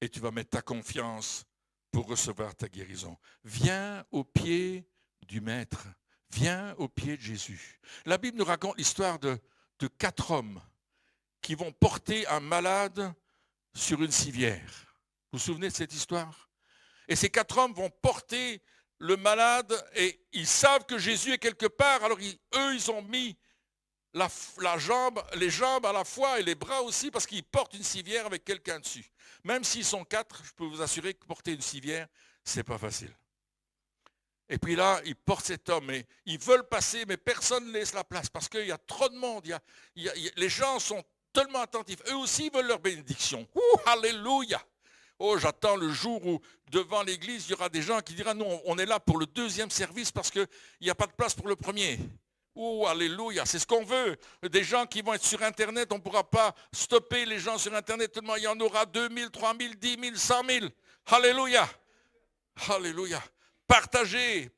et tu vas mettre ta confiance pour recevoir ta guérison. Viens au pied du Maître. Viens au pied de Jésus. La Bible nous raconte l'histoire de 4 hommes qui vont porter un malade sur une civière. Vous vous souvenez de cette histoire? Et ces 4 hommes vont porter le malade et ils savent que Jésus est quelque part. Alors ils ont mis les jambes à la fois et les bras aussi parce qu'ils portent une civière avec quelqu'un dessus. Même s'ils sont 4, je peux vous assurer que porter une civière, c'est pas facile. Et puis là, ils portent cet homme et ils veulent passer, mais personne ne laisse la place parce qu'il y a trop de monde. Les gens sont tellement attentifs. Eux aussi veulent leur bénédiction. Alléluia! Oh, j'attends le jour où devant l'église, il y aura des gens qui diront non, on est là pour le 2e service parce qu'il n'y a pas de place pour le premier. Oh, alléluia, c'est ce qu'on veut. Des gens qui vont être sur Internet, on ne pourra pas stopper les gens sur Internet tellement il y en aura 2000, 3000, 10 000, 100 000. Alléluia. Alléluia. Partagez,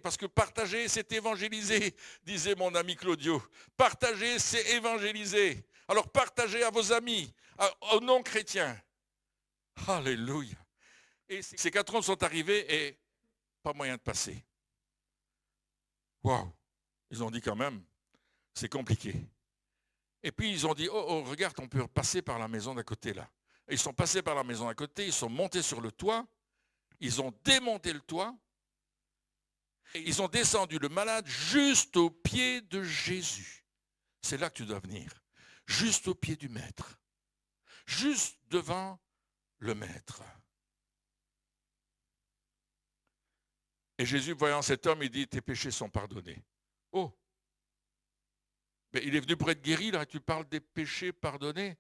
parce que partager, c'est évangéliser, disait mon ami Claudio. Partager, c'est évangéliser. Alors partagez à vos amis, aux non-chrétiens. Alléluia. Et ces 4 hommes sont arrivés et pas moyen de passer. Waouh. Ils ont dit quand même, c'est compliqué. Et puis ils ont dit, oh, regarde, on peut passer par la maison d'à côté là. Et ils sont passés par la maison d'à côté, ils sont montés sur le toit, ils ont démonté le toit, et ils ont descendu le malade juste au pied de Jésus. C'est là que tu dois venir. Juste au pied du Maître. Juste devant le Maître. Et Jésus, voyant cet homme, il dit, tes péchés sont pardonnés. Oh, mais il est venu pour être guéri, là, tu parles des péchés pardonnés.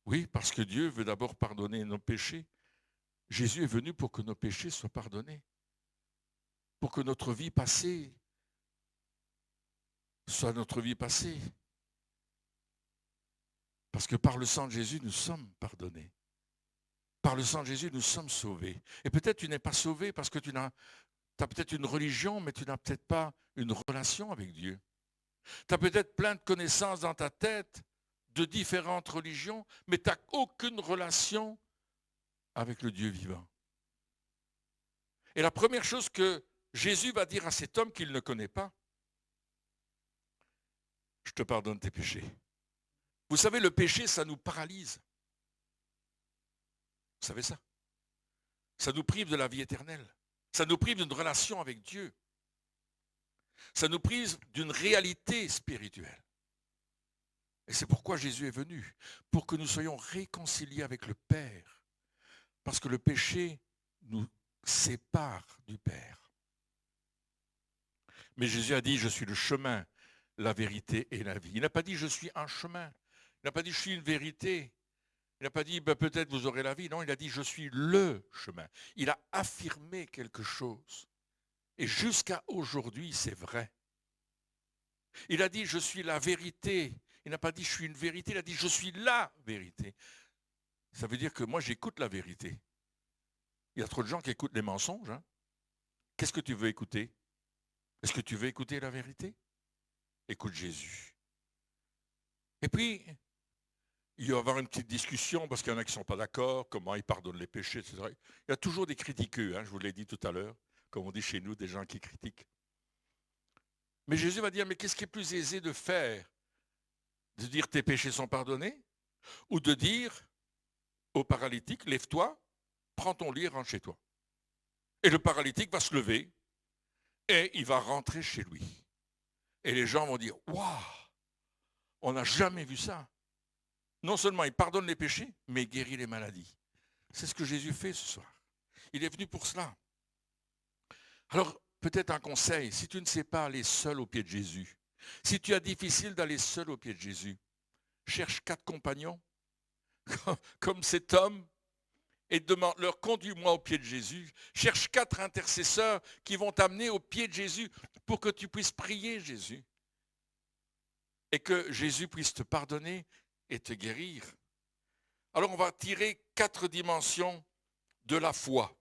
Oui, parce que Dieu veut d'abord pardonner nos péchés. Jésus est venu pour que nos péchés soient pardonnés. Pour que notre vie passée soit notre vie passée. Parce que par le sang de Jésus, nous sommes pardonnés. Par le sang de Jésus, nous sommes sauvés. Et peut-être tu n'es pas sauvé parce que tu as peut-être une religion, mais tu n'as peut-être pas une relation avec Dieu. Tu as peut-être plein de connaissances dans ta tête de différentes religions, mais tu n'as aucune relation avec le Dieu vivant. Et la première chose que Jésus va dire à cet homme qu'il ne connaît pas, je te pardonne tes péchés. Vous savez, le péché, ça nous paralyse. Vous savez ça? Ça nous prive de la vie éternelle. Ça nous prive d'une relation avec Dieu. Ça nous prive d'une réalité spirituelle. Et c'est pourquoi Jésus est venu, pour que nous soyons réconciliés avec le Père. Parce que le péché nous sépare du Père. Mais Jésus a dit, je suis le chemin, la vérité et la vie. Il n'a pas dit, je suis un chemin. Il n'a pas dit, je suis une vérité. Il n'a pas dit, peut-être vous aurez la vie. Non, il a dit, je suis le chemin. Il a affirmé quelque chose. Et jusqu'à aujourd'hui, c'est vrai. Il a dit, je suis la vérité. Il n'a pas dit, je suis une vérité. Il a dit, je suis la vérité. Ça veut dire que moi, j'écoute la vérité. Il y a trop de gens qui écoutent les mensonges. Hein. Qu'est-ce que tu veux écouter? Est-ce que tu veux écouter la vérité? Écoute Jésus. Et puis, il va y avoir une petite discussion parce qu'il y en a qui ne sont pas d'accord, comment il pardonne les péchés, etc. Il y a toujours des critiqueux, hein, je vous l'ai dit tout à l'heure, comme on dit chez nous, des gens qui critiquent. Mais Jésus va dire, mais qu'est-ce qui est plus aisé de faire? De dire tes péchés sont pardonnés? Ou de dire au paralytique, lève-toi, prends ton lit et rentre chez toi. Et le paralytique va se lever et il va rentrer chez lui. Et les gens vont dire, waouh, on n'a jamais vu ça. Non seulement il pardonne les péchés, mais il guérit les maladies. C'est ce que Jésus fait ce soir. Il est venu pour cela. Alors, peut-être un conseil, si tu ne sais pas aller seul au pied de Jésus, si tu as difficile d'aller seul au pied de Jésus, cherche 4 compagnons, comme cet homme, et demande-leur, conduis-moi au pied de Jésus. Cherche 4 intercesseurs qui vont t'amener au pied de Jésus pour que tu puisses prier Jésus. Et que Jésus puisse te pardonner et te guérir. Alors on va tirer 4 dimensions de la foi.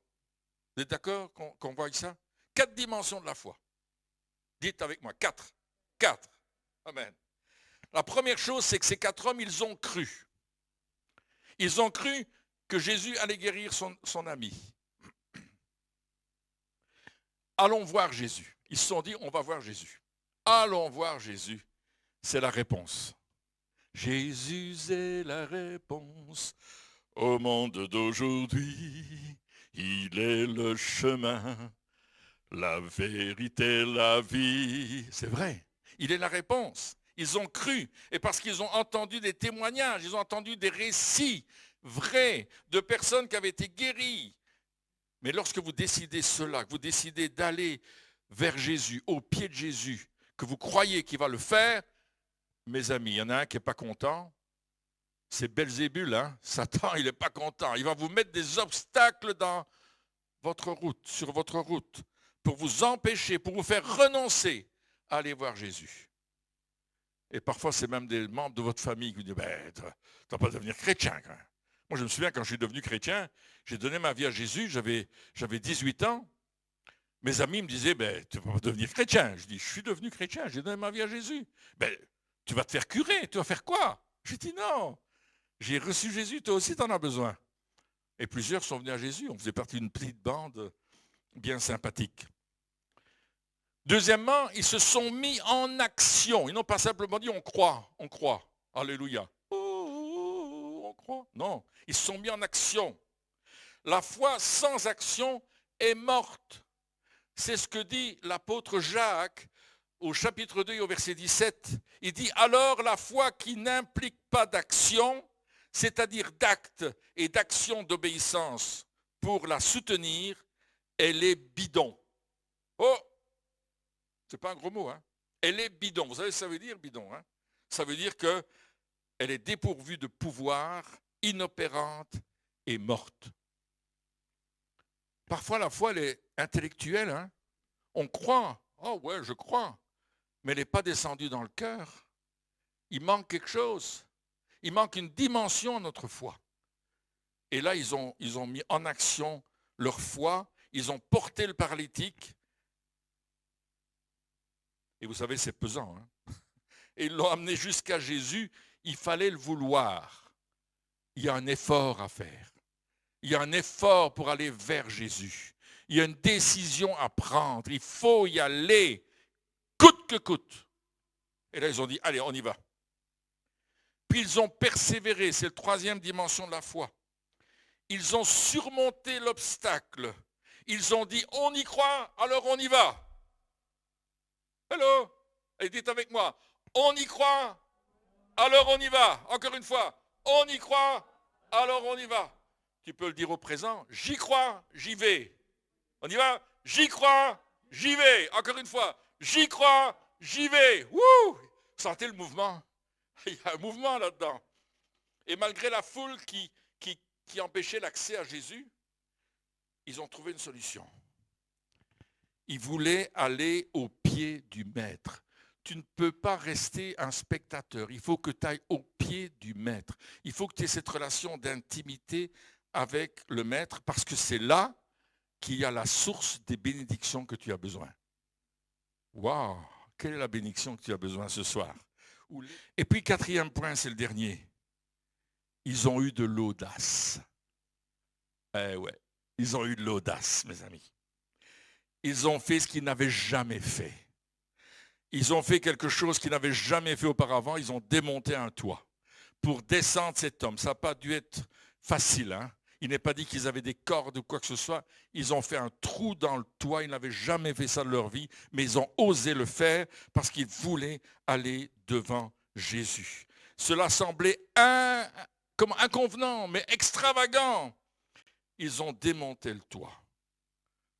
Vous êtes d'accord qu'on voit ça? 4 dimensions de la foi. Dites avec moi, 4. 4. Amen. La première chose, c'est que ces 4 hommes, ils ont cru. Ils ont cru que Jésus allait guérir son ami. Allons voir Jésus. Ils se sont dit, on va voir Jésus. Allons voir Jésus. C'est la réponse. Jésus est la réponse au monde d'aujourd'hui. Il est le chemin, la vérité, la vie. C'est vrai, il est la réponse. Ils ont cru, et parce qu'ils ont entendu des témoignages, ils ont entendu des récits vrais de personnes qui avaient été guéries. Mais lorsque vous décidez cela, que vous décidez d'aller vers Jésus, au pied de Jésus, que vous croyez qu'il va le faire, mes amis, il y en a un qui n'est pas content, c'est Belzébul, hein? Satan, il n'est pas content. Il va vous mettre des obstacles dans votre route, sur votre route, pour vous empêcher, pour vous faire renoncer à aller voir Jésus. Et parfois, c'est même des membres de votre famille qui vous disent, ben, tu ne vas pas devenir chrétien. Quand même. Moi, je me souviens, quand je suis devenu chrétien, j'ai donné ma vie à Jésus, j'avais 18 ans. Mes amis me disaient, ben, tu ne vas pas devenir chrétien. Je dis, je suis devenu chrétien, j'ai donné ma vie à Jésus. Ben, tu vas te faire curer, tu vas faire quoi? J'ai dit non, j'ai reçu Jésus, toi aussi tu en as besoin. Et plusieurs sont venus à Jésus, on faisait partie d'une petite bande bien sympathique. Deuxièmement, ils se sont mis en action, ils n'ont pas simplement dit on croit, alléluia. Oh, on croit. Non, ils se sont mis en action. La foi sans action est morte. C'est ce que dit l'apôtre Jacques au chapitre 2 au verset 17, il dit « Alors la foi qui n'implique pas d'action, c'est-à-dire d'acte et d'action d'obéissance pour la soutenir, elle est bidon. » Oh, c'est pas un gros mot, hein? Elle est bidon. Vous savez ce que ça veut dire, bidon, hein? Ça veut dire qu'elle est dépourvue de pouvoir, inopérante et morte. Parfois, la foi, elle est intellectuelle, hein? On croit. Oh ouais, je crois. Mais elle n'est pas descendue dans le cœur. Il manque quelque chose. Il manque une dimension à notre foi. Et là, ils ont mis en action leur foi. Ils ont porté le paralytique. Et vous savez, c'est pesant. Hein? Et ils l'ont amené jusqu'à Jésus. Il fallait le vouloir. Il y a un effort à faire. Il y a un effort pour aller vers Jésus. Il y a une décision à prendre. Il faut y aller. Coûte que coûte. Et là, ils ont dit, allez, on y va. Puis ils ont persévéré, c'est la 3e dimension de la foi. Ils ont surmonté l'obstacle. Ils ont dit, on y croit, alors on y va. Hello, et dites avec moi, on y croit, alors on y va. Encore une fois, on y croit, alors on y va. Tu peux le dire au présent, j'y crois, j'y vais. On y va, j'y crois, j'y vais. Encore une fois, j'y crois, j'y vais. Wouh! Sentez le mouvement. Il y a un mouvement là-dedans. Et malgré la foule qui empêchait l'accès à Jésus, ils ont trouvé une solution. Ils voulaient aller au pied du maître. Tu ne peux pas rester un spectateur. Il faut que tu ailles au pied du maître. Il faut que tu aies cette relation d'intimité avec le maître parce que c'est là qu'il y a la source des bénédictions que tu as besoin. Waouh! Quelle est la bénédiction que tu as besoin ce soir? Et puis, 4e point, c'est le dernier. Ils ont eu de l'audace. Eh ouais, ils ont eu de l'audace, mes amis. Ils ont fait ce qu'ils n'avaient jamais fait. Ils ont fait quelque chose qu'ils n'avaient jamais fait auparavant. Ils ont démonté un toit pour descendre cet homme. Ça n'a pas dû être facile, hein. Il n'est pas dit qu'ils avaient des cordes ou quoi que ce soit. Ils ont fait un trou dans le toit. Ils n'avaient jamais fait ça de leur vie, mais ils ont osé le faire parce qu'ils voulaient aller devant Jésus. Cela semblait comme inconvenant, mais extravagant. Ils ont démonté le toit.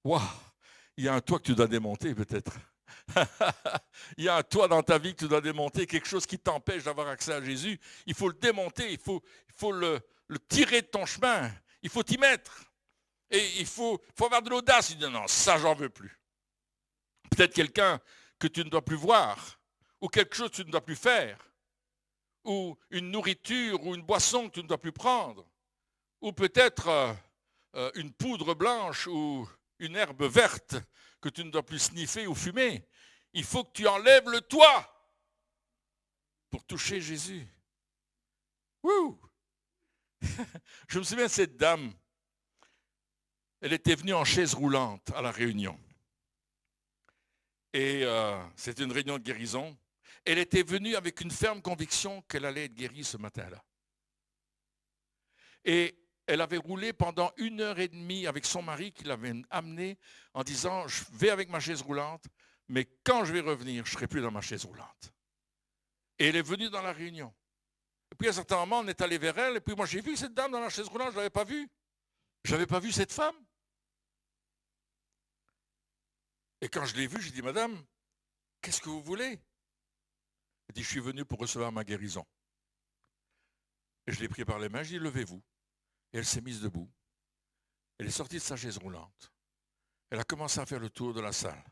Waouh! Il y a un toit que tu dois démonter peut-être. Il y a un toit dans ta vie que tu dois démonter, quelque chose qui t'empêche d'avoir accès à Jésus. Il faut le démonter, il faut le tirer de ton chemin. Il faut t'y mettre. Et il faut avoir de l'audace. Il dit non, ça j'en veux plus. Peut-être quelqu'un que tu ne dois plus voir, ou quelque chose que tu ne dois plus faire, ou une nourriture ou une boisson que tu ne dois plus prendre, ou peut-être une poudre blanche ou une herbe verte que tu ne dois plus sniffer ou fumer. Il faut que tu enlèves le toit pour toucher Jésus. Wouh! Je me souviens de cette dame. Elle était venue en chaise roulante à la réunion. Et c'était une réunion de guérison. Elle était venue avec une ferme conviction qu'elle allait être guérie ce matin-là. Et elle avait roulé pendant 1h30 avec son mari qui l'avait amené en disant « Je vais avec ma chaise roulante, mais quand je vais revenir, je ne serai plus dans ma chaise roulante. » Et elle est venue dans la réunion. Et puis à un certain moment, on est allé vers elle, et puis moi j'ai vu cette dame dans la chaise roulante, je ne l'avais pas vue. Je n'avais pas vu cette femme. Et quand je l'ai vue, j'ai dit « Madame, qu'est-ce que vous voulez ?» Elle dit « Je suis venu pour recevoir ma guérison. » Et je l'ai pris par les mains, je lui ai dit « Levez-vous. » Et elle s'est mise debout. Elle est sortie de sa chaise roulante. Elle a commencé à faire le tour de la salle.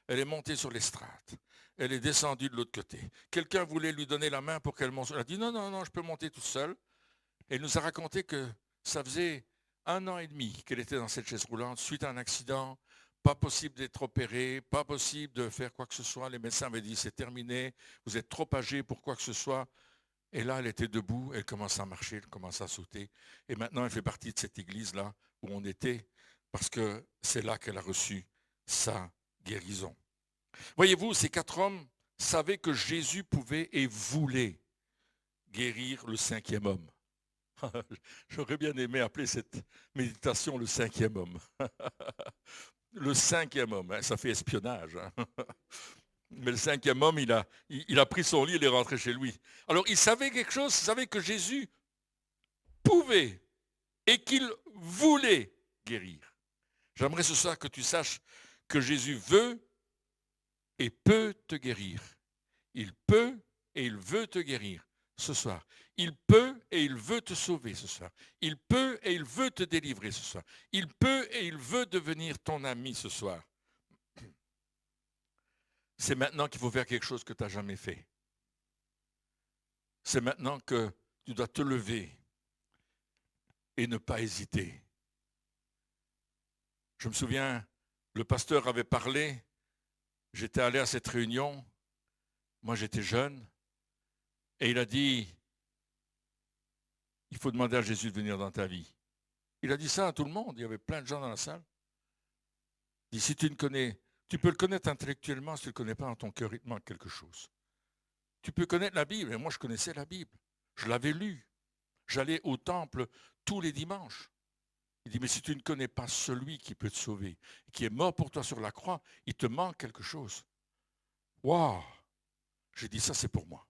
Elle est montée sur l'estrade. Elle est descendue de l'autre côté. Quelqu'un voulait lui donner la main pour qu'elle monte. Elle a dit non, non, non, je peux monter toute seule. Et elle nous a raconté que ça faisait 1 an et demi qu'elle était dans cette chaise roulante suite à un accident. Pas possible d'être opérée, pas possible de faire quoi que ce soit. Les médecins avaient dit c'est terminé, vous êtes trop âgé pour quoi que ce soit. Et là, elle était debout, elle commence à marcher, elle commence à sauter. Et maintenant, elle fait partie de cette église-là où on était, parce que c'est là qu'elle a reçu sa guérison. Voyez-vous, ces 4 hommes savaient que Jésus pouvait et voulait guérir le 5e homme. J'aurais bien aimé appeler cette méditation le 5e homme. Le 5e homme, hein, ça fait espionnage. Hein. Mais le 5e homme, il a pris son lit et il est rentré chez lui. Alors, il savait quelque chose, il savait que Jésus pouvait et qu'il voulait guérir. J'aimerais ce soir que tu saches que Jésus veut et peut te guérir. Il peut et il veut te guérir ce soir. Il peut et il veut te sauver ce soir. Il peut et il veut te délivrer ce soir. Il peut et il veut devenir ton ami ce soir. C'est maintenant qu'il faut faire quelque chose que tu n'as jamais fait. C'est maintenant que tu dois te lever et ne pas hésiter. Je me souviens, le pasteur avait parlé, j'étais allé à cette réunion, moi j'étais jeune, et il a dit, il faut demander à Jésus de venir dans ta vie. Il a dit ça à tout le monde, il y avait plein de gens dans la salle. Il dit, si tu ne connais, tu peux le connaître intellectuellement, si tu ne le connais pas dans ton cœur, il te manque quelque chose. Tu peux connaître la Bible, et moi je connaissais la Bible, je l'avais lue. J'allais au temple tous les dimanches. Il dit, mais si tu ne connais pas celui qui peut te sauver, qui est mort pour toi sur la croix, il te manque quelque chose. Waouh! J'ai dit, ça c'est pour moi.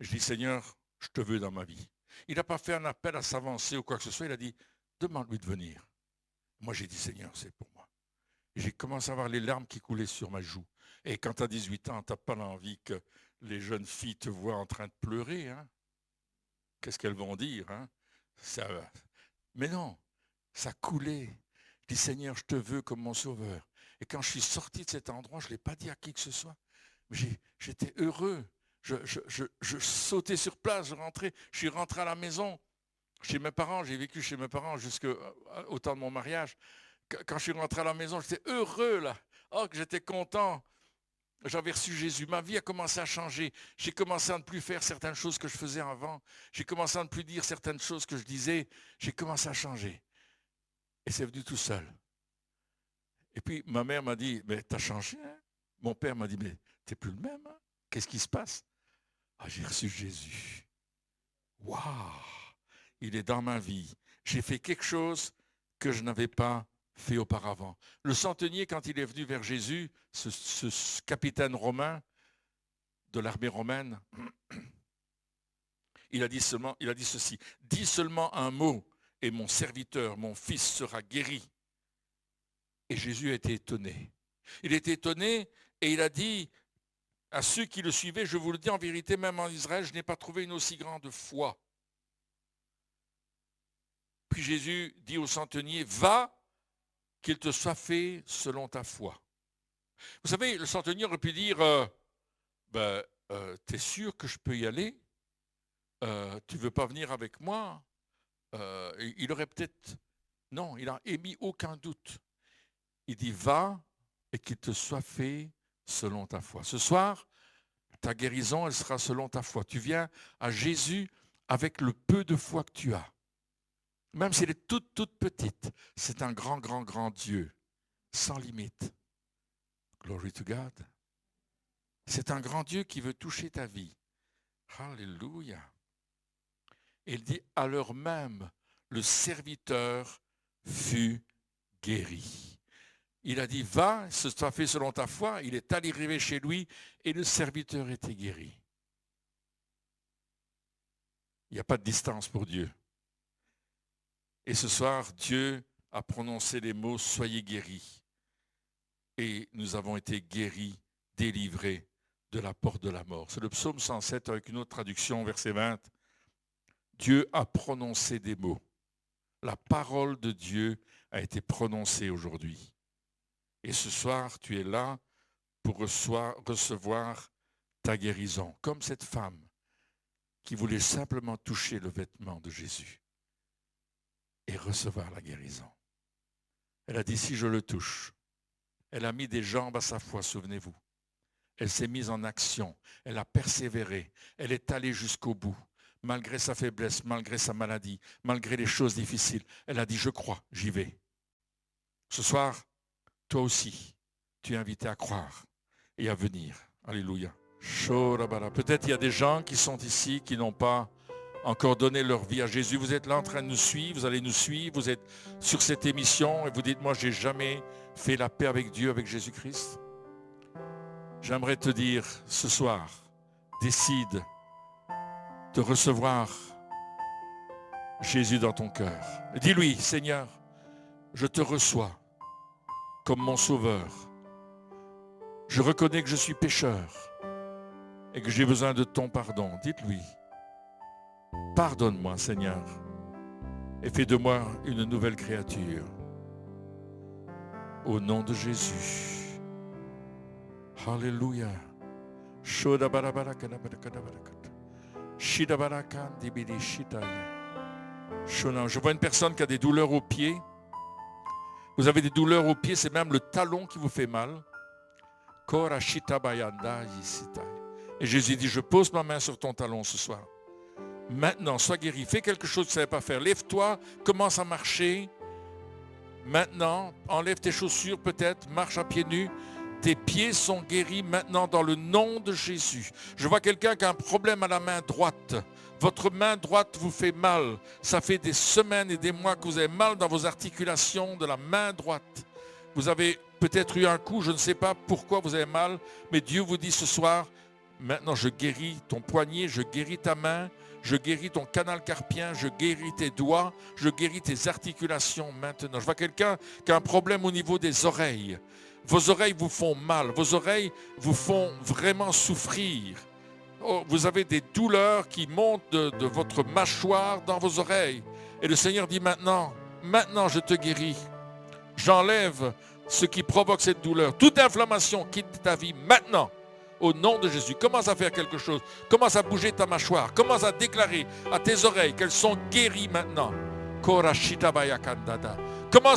Je dis, Seigneur, je te veux dans ma vie. Il n'a pas fait un appel à s'avancer ou quoi que ce soit, il a dit, demande-lui de venir. Moi j'ai dit, Seigneur, c'est pour moi. Et j'ai commencé à avoir les larmes qui coulaient sur ma joue. Et quand tu as 18 ans, tu n'as pas l'envie que les jeunes filles te voient en train de pleurer. Hein? Qu'est-ce qu'elles vont dire, hein? Ça, mais non, ça coulait. Je dis, Seigneur, je te veux comme mon sauveur. Et quand je suis sorti de cet endroit, je ne l'ai pas dit à qui que ce soit. Mais j'étais heureux. Je sautais sur place, je rentrais. Je suis rentré à la maison, chez mes parents. J'ai vécu chez mes parents jusqu'au temps de mon mariage. Quand je suis rentré à la maison, j'étais heureux là. Oh, que j'étais content. J'avais reçu Jésus. Ma vie a commencé à changer. J'ai commencé à ne plus faire certaines choses que je faisais avant. J'ai commencé à ne plus dire certaines choses que je disais. J'ai commencé à changer. Et c'est venu tout seul. Et puis ma mère m'a dit, mais t'as changé, hein? Mon père m'a dit, mais t'es plus le même, hein? Qu'est-ce qui se passe? Ah, j'ai reçu Jésus. Waouh! Il est dans ma vie. J'ai fait quelque chose que je n'avais pas fait auparavant. Le centenier, quand il est venu vers Jésus, ce capitaine romain de l'armée romaine, il a dit ceci, dis seulement un mot et mon serviteur, mon fils sera guéri. Et Jésus a été étonné. Il était étonné et il a dit à ceux qui le suivaient, je vous le dis en vérité, même en Israël, je n'ai pas trouvé une aussi grande foi. Puis Jésus dit au centenier, va, qu'il te soit fait selon ta foi. Vous savez, le centenier aurait pu dire, t'es sûr que je peux y aller? Tu ne veux pas venir avec moi? Il aurait peut-être... Non, il n'a émis aucun doute. Il dit, va et qu'il te soit fait selon ta foi. Ce soir, ta guérison, elle sera selon ta foi. Tu viens à Jésus avec le peu de foi que tu as. Même si elle est toute, toute petite, c'est un grand, grand, grand Dieu, sans limite. Glory to God. C'est un grand Dieu qui veut toucher ta vie. Alléluia. Et il dit, à l'heure même, le serviteur fut guéri. Il a dit, va, ce sera fait selon ta foi. Il est arrivé chez lui et le serviteur était guéri. Il n'y a pas de distance pour Dieu. Et ce soir, Dieu a prononcé les mots « Soyez guéris ». Et nous avons été guéris, délivrés de la porte de la mort. C'est le psaume 107 avec une autre traduction, verset 20. Dieu a prononcé des mots. La parole de Dieu a été prononcée aujourd'hui. Et ce soir, tu es là pour recevoir ta guérison, comme cette femme qui voulait simplement toucher le vêtement de Jésus et recevoir la guérison. Elle a dit, si je le touche, elle a mis des jambes à sa foi, souvenez-vous. Elle s'est mise en action, elle a persévéré, elle est allée jusqu'au bout, malgré sa faiblesse, malgré sa maladie, malgré les choses difficiles. Elle a dit, je crois, j'y vais. Ce soir, toi aussi, tu es invité à croire et à venir. Alléluia. Peut-être il y a des gens qui sont ici, qui n'ont pas encore donné leur vie à Jésus. Vous êtes là en train de nous suivre, vous allez nous suivre, vous êtes sur cette émission et vous dites, moi, je n'ai jamais fait la paix avec Dieu, avec Jésus-Christ. J'aimerais te dire, ce soir, décide de recevoir Jésus dans ton cœur. Dis-lui, Seigneur, je te reçois comme mon sauveur. Je reconnais que je suis pécheur et que j'ai besoin de ton pardon. Dites-lui, pardonne-moi, Seigneur, et fais de moi une nouvelle créature. Au nom de Jésus. Alléluia. Je vois une personne qui a des douleurs aux pieds. Vous avez des douleurs aux pieds, c'est même le talon qui vous fait mal. Et Jésus dit, je pose ma main sur ton talon ce soir. Maintenant, sois guéri. Fais quelque chose que tu ne savais pas faire. Lève-toi, commence à marcher. Maintenant, enlève tes chaussures peut-être, marche à pieds nus. Tes pieds sont guéris maintenant dans le nom de Jésus. Je vois quelqu'un qui a un problème à la main droite. Votre main droite vous fait mal. Ça fait des semaines et des mois que vous avez mal dans vos articulations de la main droite. Vous avez peut-être eu un coup, je ne sais pas pourquoi vous avez mal, mais Dieu vous dit ce soir, maintenant je guéris ton poignet, je guéris ta main, je guéris ton canal carpien, je guéris tes doigts, je guéris tes articulations maintenant. Je vois quelqu'un qui a un problème au niveau des oreilles. Vos oreilles vous font mal, vos oreilles vous font vraiment souffrir. Oh, vous avez des douleurs qui montent de votre mâchoire dans vos oreilles. Et le Seigneur dit maintenant je te guéris. J'enlève ce qui provoque cette douleur. Toute inflammation quitte ta vie maintenant. Au nom de Jésus, commence à faire quelque chose. Commence à bouger ta mâchoire. Commence à déclarer à tes oreilles qu'elles sont guéries maintenant. Commence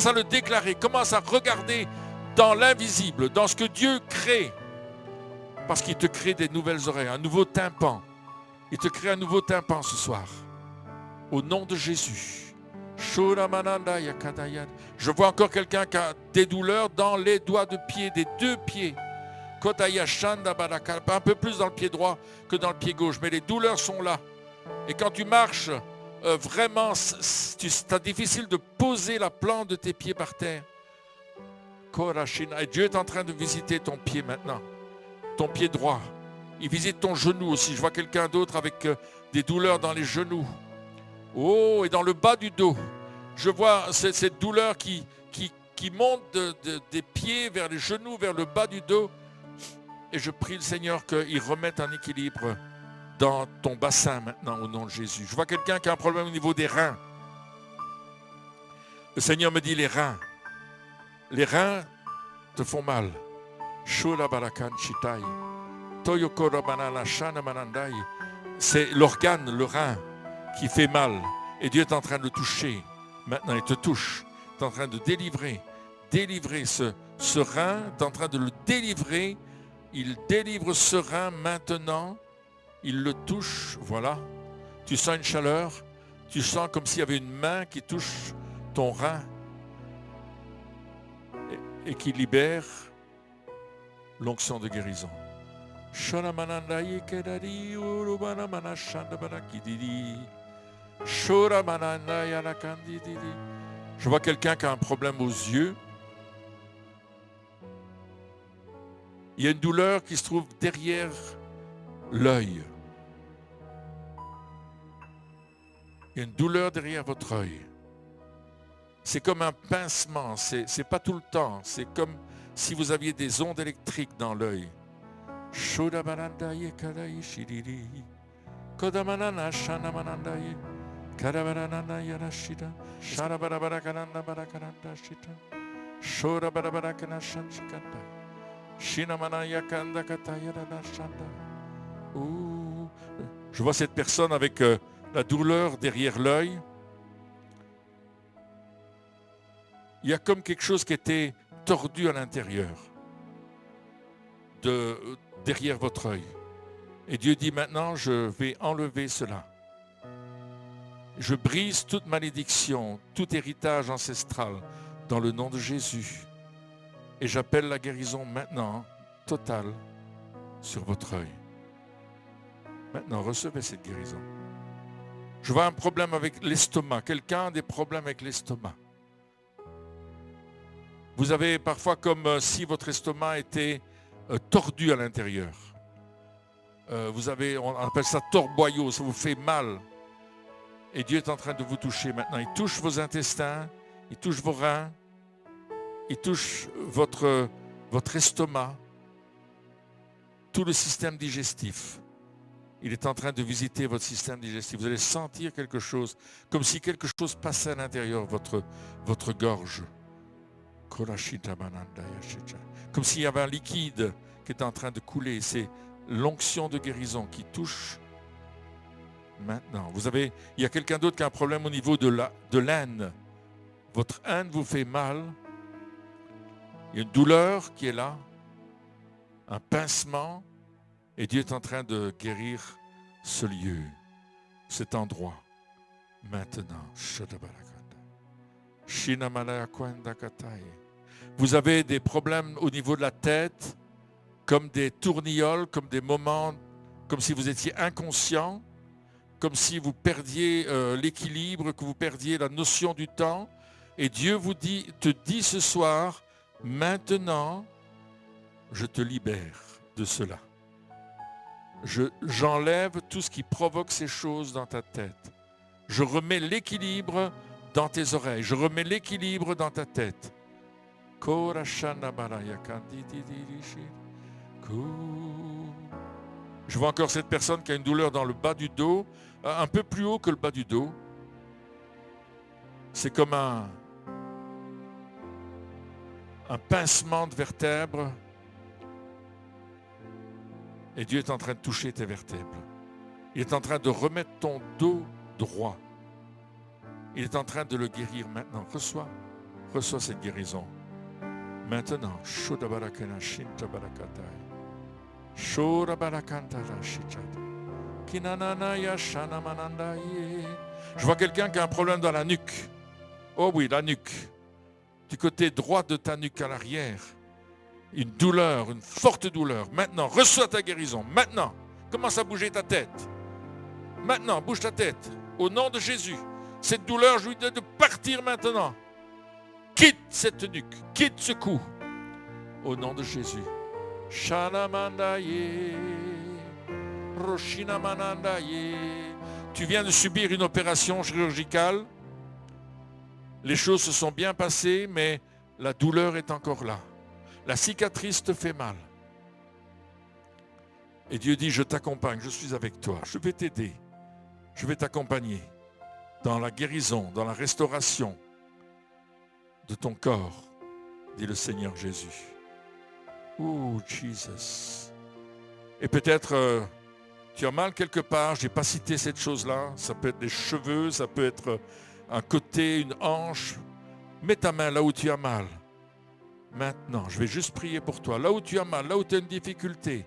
à le déclarer. Commence à regarder dans l'invisible, dans ce que Dieu crée. Parce qu'il te crée des nouvelles oreilles, un nouveau tympan. Il te crée un nouveau tympan ce soir. Au nom de Jésus. Je vois encore quelqu'un qui a des douleurs dans les doigts de pied, des deux pieds. Kotaya Shanda Baraka, un peu plus dans le pied droit que dans le pied gauche, mais les douleurs sont là. Et quand tu marches, vraiment, c'est difficile de poser la plante de tes pieds par terre. Et Dieu est en train de visiter ton pied maintenant, ton pied droit. Il visite ton genou aussi. Je vois quelqu'un d'autre avec des douleurs dans les genoux. Oh, et dans le bas du dos. Je vois cette douleur qui monte des pieds vers les genoux, vers le bas du dos. Et je prie le Seigneur qu'il remette un équilibre dans ton bassin maintenant au nom de Jésus. Je vois quelqu'un qui a un problème au niveau des reins. Le Seigneur me dit les reins. Les reins te font mal. C'est l'organe, le rein, qui fait mal. Et Dieu est en train de le toucher. Maintenant, il te touche. Il est en train de délivrer ce rein. Il est en train de le délivrer. Il délivre ce rein maintenant. Il le touche. Voilà. Tu sens une chaleur. Tu sens comme s'il y avait une main qui touche ton rein et qui libère l'onction de guérison. Je vois quelqu'un qui a un problème aux yeux. Il y a une douleur qui se trouve derrière l'œil. Il y a une douleur derrière votre œil. C'est comme un pincement, c'est pas tout le temps. C'est comme si vous aviez des ondes électriques dans l'œil. Je vois cette personne avec la douleur derrière l'œil. Il y a comme quelque chose qui était tordu à l'intérieur, derrière votre œil. Et Dieu dit maintenant, je vais enlever cela. Je brise toute malédiction, tout héritage ancestral dans le nom de Jésus. Et j'appelle la guérison maintenant, totale, sur votre œil. Maintenant, recevez cette guérison. Je vois un problème avec l'estomac. Quelqu'un a des problèmes avec l'estomac. Vous avez parfois comme si votre estomac était tordu à l'intérieur. On appelle ça torboyau, ça vous fait mal. Et Dieu est en train de vous toucher maintenant. Il touche vos intestins, il touche vos reins, il touche votre estomac, tout le système digestif. Il est en train de visiter votre système digestif. Vous allez sentir quelque chose, comme si quelque chose passait à l'intérieur de votre gorge. Comme s'il y avait un liquide qui était en train de couler. C'est l'onction de guérison qui touche maintenant. Il y a quelqu'un d'autre qui a un problème au niveau de l'aine. Votre aine vous fait mal. Il y a une douleur qui est là, un pincement, et Dieu est en train de guérir ce lieu, cet endroit, maintenant. Vous avez des problèmes au niveau de la tête, comme des tournioles, comme des moments, comme si vous étiez inconscient, comme si vous perdiez l'équilibre, que vous perdiez la notion du temps. Et Dieu te dit ce soir, maintenant, je te libère de cela. J'enlève tout ce qui provoque ces choses dans ta tête. Je remets l'équilibre dans tes oreilles. Je remets l'équilibre dans ta tête. Je vois encore cette personne qui a une douleur dans le bas du dos, un peu plus haut que le bas du dos. C'est comme un pincement de vertèbres. Et Dieu est en train de toucher tes vertèbres. Il est en train de remettre ton dos droit. Il est en train de le guérir maintenant. Reçois cette guérison. Maintenant, je vois quelqu'un qui a un problème dans la nuque. Oh oui, la nuque. Du côté droit de ta nuque à l'arrière. Une douleur, une forte douleur. Maintenant, reçois ta guérison. Maintenant, commence à bouger ta tête. Maintenant, bouge ta tête. Au nom de Jésus. Cette douleur, je lui dis de partir maintenant. Quitte cette nuque. Quitte ce cou. Au nom de Jésus. Shanamandaye. Roshinamanandaye. Tu viens de subir une opération chirurgicale. Les choses se sont bien passées, mais la douleur est encore là. La cicatrice te fait mal. Et Dieu dit, je t'accompagne, je suis avec toi, je vais t'aider. Je vais t'accompagner dans la guérison, dans la restauration de ton corps, dit le Seigneur Jésus. Oh, Jesus. Et peut-être tu as mal quelque part, je n'ai pas cité cette chose-là. Ça peut être des cheveux, ça peut être un côté, une hanche. Mets ta main là où tu as mal. Maintenant, je vais juste prier pour toi. Là où tu as mal, là où tu as une difficulté.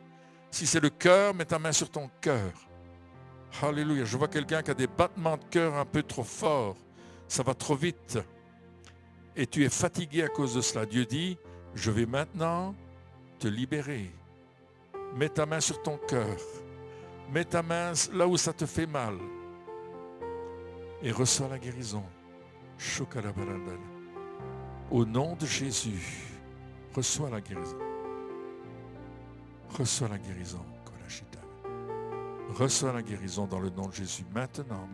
Si c'est le cœur, mets ta main sur ton cœur. Alléluia. Je vois quelqu'un qui a des battements de cœur un peu trop forts. Ça va trop vite. Et tu es fatigué à cause de cela. Dieu dit, je vais maintenant te libérer. Mets ta main sur ton cœur. Mets ta main là où ça te fait mal. Et reçois la guérison. Au nom de Jésus, reçois la guérison. Reçois la guérison. Reçois la guérison dans le nom de Jésus. Maintenant,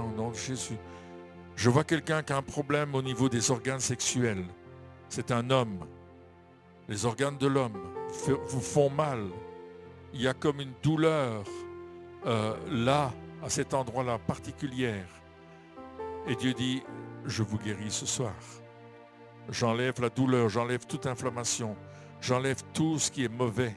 au nom de Jésus. Je vois quelqu'un qui a un problème au niveau des organes sexuels. C'est un homme. Les organes de l'homme vous font mal. Il y a comme une douleur là, à cet endroit-là particulière. Et Dieu dit, je vous guéris ce soir. J'enlève la douleur, j'enlève toute inflammation, j'enlève tout ce qui est mauvais.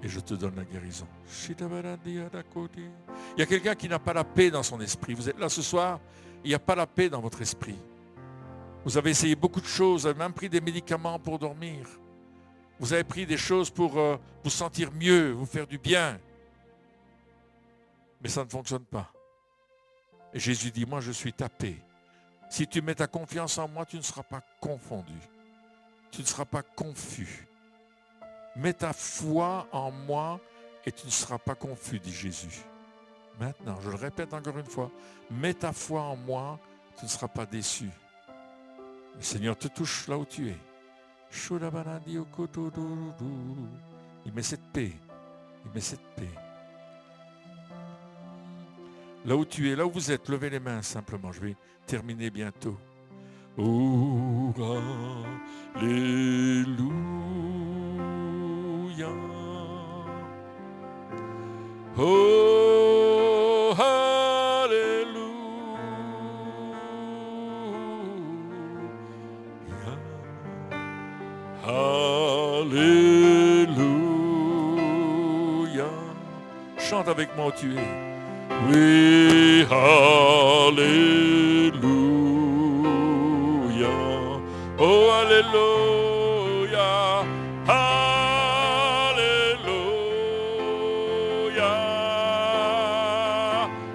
Et je te donne la guérison. Il y a quelqu'un qui n'a pas la paix dans son esprit. Vous êtes là ce soir, il n'y a pas la paix dans votre esprit. Vous avez essayé beaucoup de choses, vous avez même pris des médicaments pour dormir. Vous avez pris des choses pour vous sentir mieux, vous faire du bien. Mais ça ne fonctionne pas. Et Jésus dit, moi je suis ta paix. Si tu mets ta confiance en moi, tu ne seras pas confondu. Tu ne seras pas confus. Mets ta foi en moi et tu ne seras pas confus, dit Jésus. Maintenant, je le répète encore une fois, mets ta foi en moi, tu ne seras pas déçu. Le Seigneur te touche là où tu es. Il met cette paix. Il met cette paix. Là où tu es, là où vous êtes, levez les mains simplement. Je vais terminer bientôt. Oh, alléluia. Oh, alléluia. Alléluia. Chante avec moi où tu es. Oui, alléluia. Oh, alléluia. Alléluia.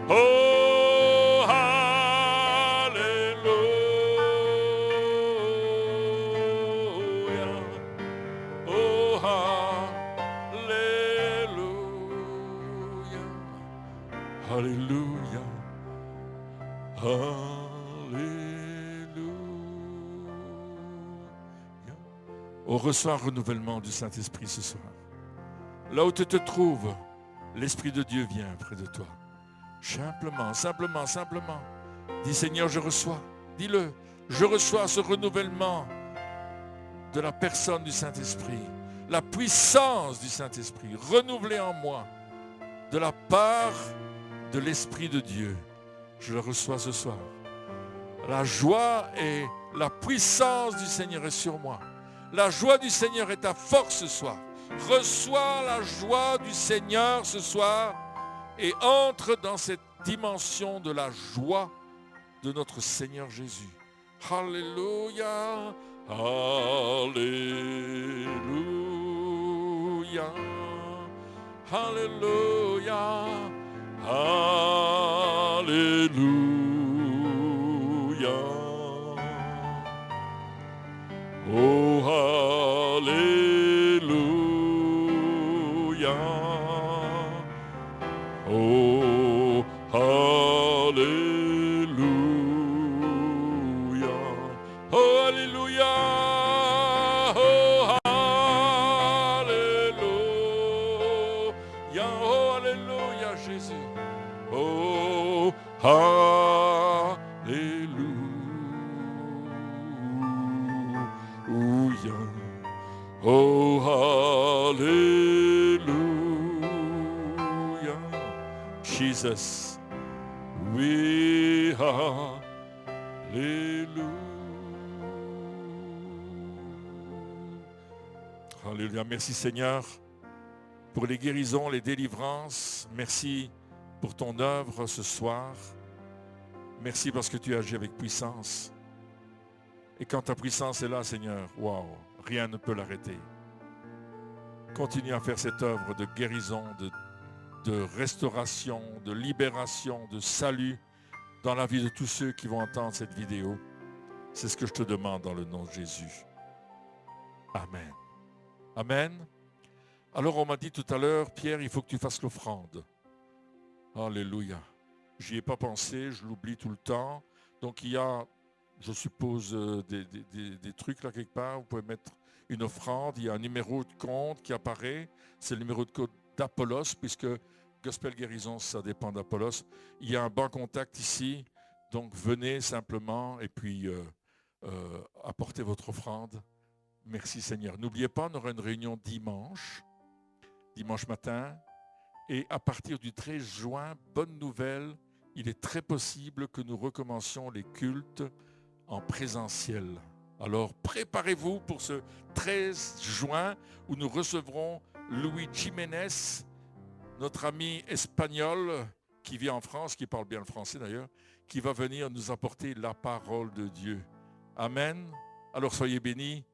Oh, alléluia. Oh, alléluia. Alléluia. Alléluia. On reçoit un renouvellement du Saint-Esprit ce soir. Là où tu te trouves, l'Esprit de Dieu vient près de toi. Simplement. Dis Seigneur, je reçois. Dis-le. Je reçois ce renouvellement de la personne du Saint-Esprit. La puissance du Saint-Esprit renouvelée en moi de la part de l'Esprit de Dieu. Je le reçois ce soir. La joie et la puissance du Seigneur est sur moi. La joie du Seigneur est ta force ce soir. Reçois la joie du Seigneur ce soir et entre dans cette dimension de la joie de notre Seigneur Jésus. Alléluia. Alléluia. Alléluia. Alléluia. Oh, Alléluia. Oh, Alléluia. Oh, Alléluia. Oh, Alléluia, Jésus. Oh, Alléluia. Oh, Hallelujah. Jesus, we hallelujah. Alléluia. Merci Seigneur pour les guérisons, les délivrances. Merci pour ton œuvre ce soir. Merci parce que tu agis avec puissance. Et quand ta puissance est là, Seigneur, waouh, rien ne peut l'arrêter. Continue à faire cette œuvre de guérison, de restauration, de libération, de salut dans la vie de tous ceux qui vont entendre cette vidéo. C'est ce que je te demande dans le nom de Jésus. Amen. Amen. Alors on m'a dit tout à l'heure, Pierre, il faut que tu fasses l'offrande. Alléluia. J'y ai pas pensé, je l'oublie tout le temps. Donc il y a, je suppose, des trucs là quelque part. Vous pouvez mettre une offrande. Il y a un numéro de compte qui apparaît. C'est le numéro de compte d'Apollos, puisque Gospel Guérison, ça dépend d'Apollos. Il y a un banc contact ici. Donc venez simplement et puis apportez votre offrande. Merci Seigneur. N'oubliez pas, on aura une réunion dimanche matin. Et à partir du 13 juin, bonne nouvelle, il est très possible que nous recommencions les cultes en présentiel. Alors préparez-vous pour ce 13 juin où nous recevrons Louis Jiménez, notre ami espagnol qui vit en France, qui parle bien le français d'ailleurs, qui va venir nous apporter la parole de Dieu. Amen. Alors soyez bénis.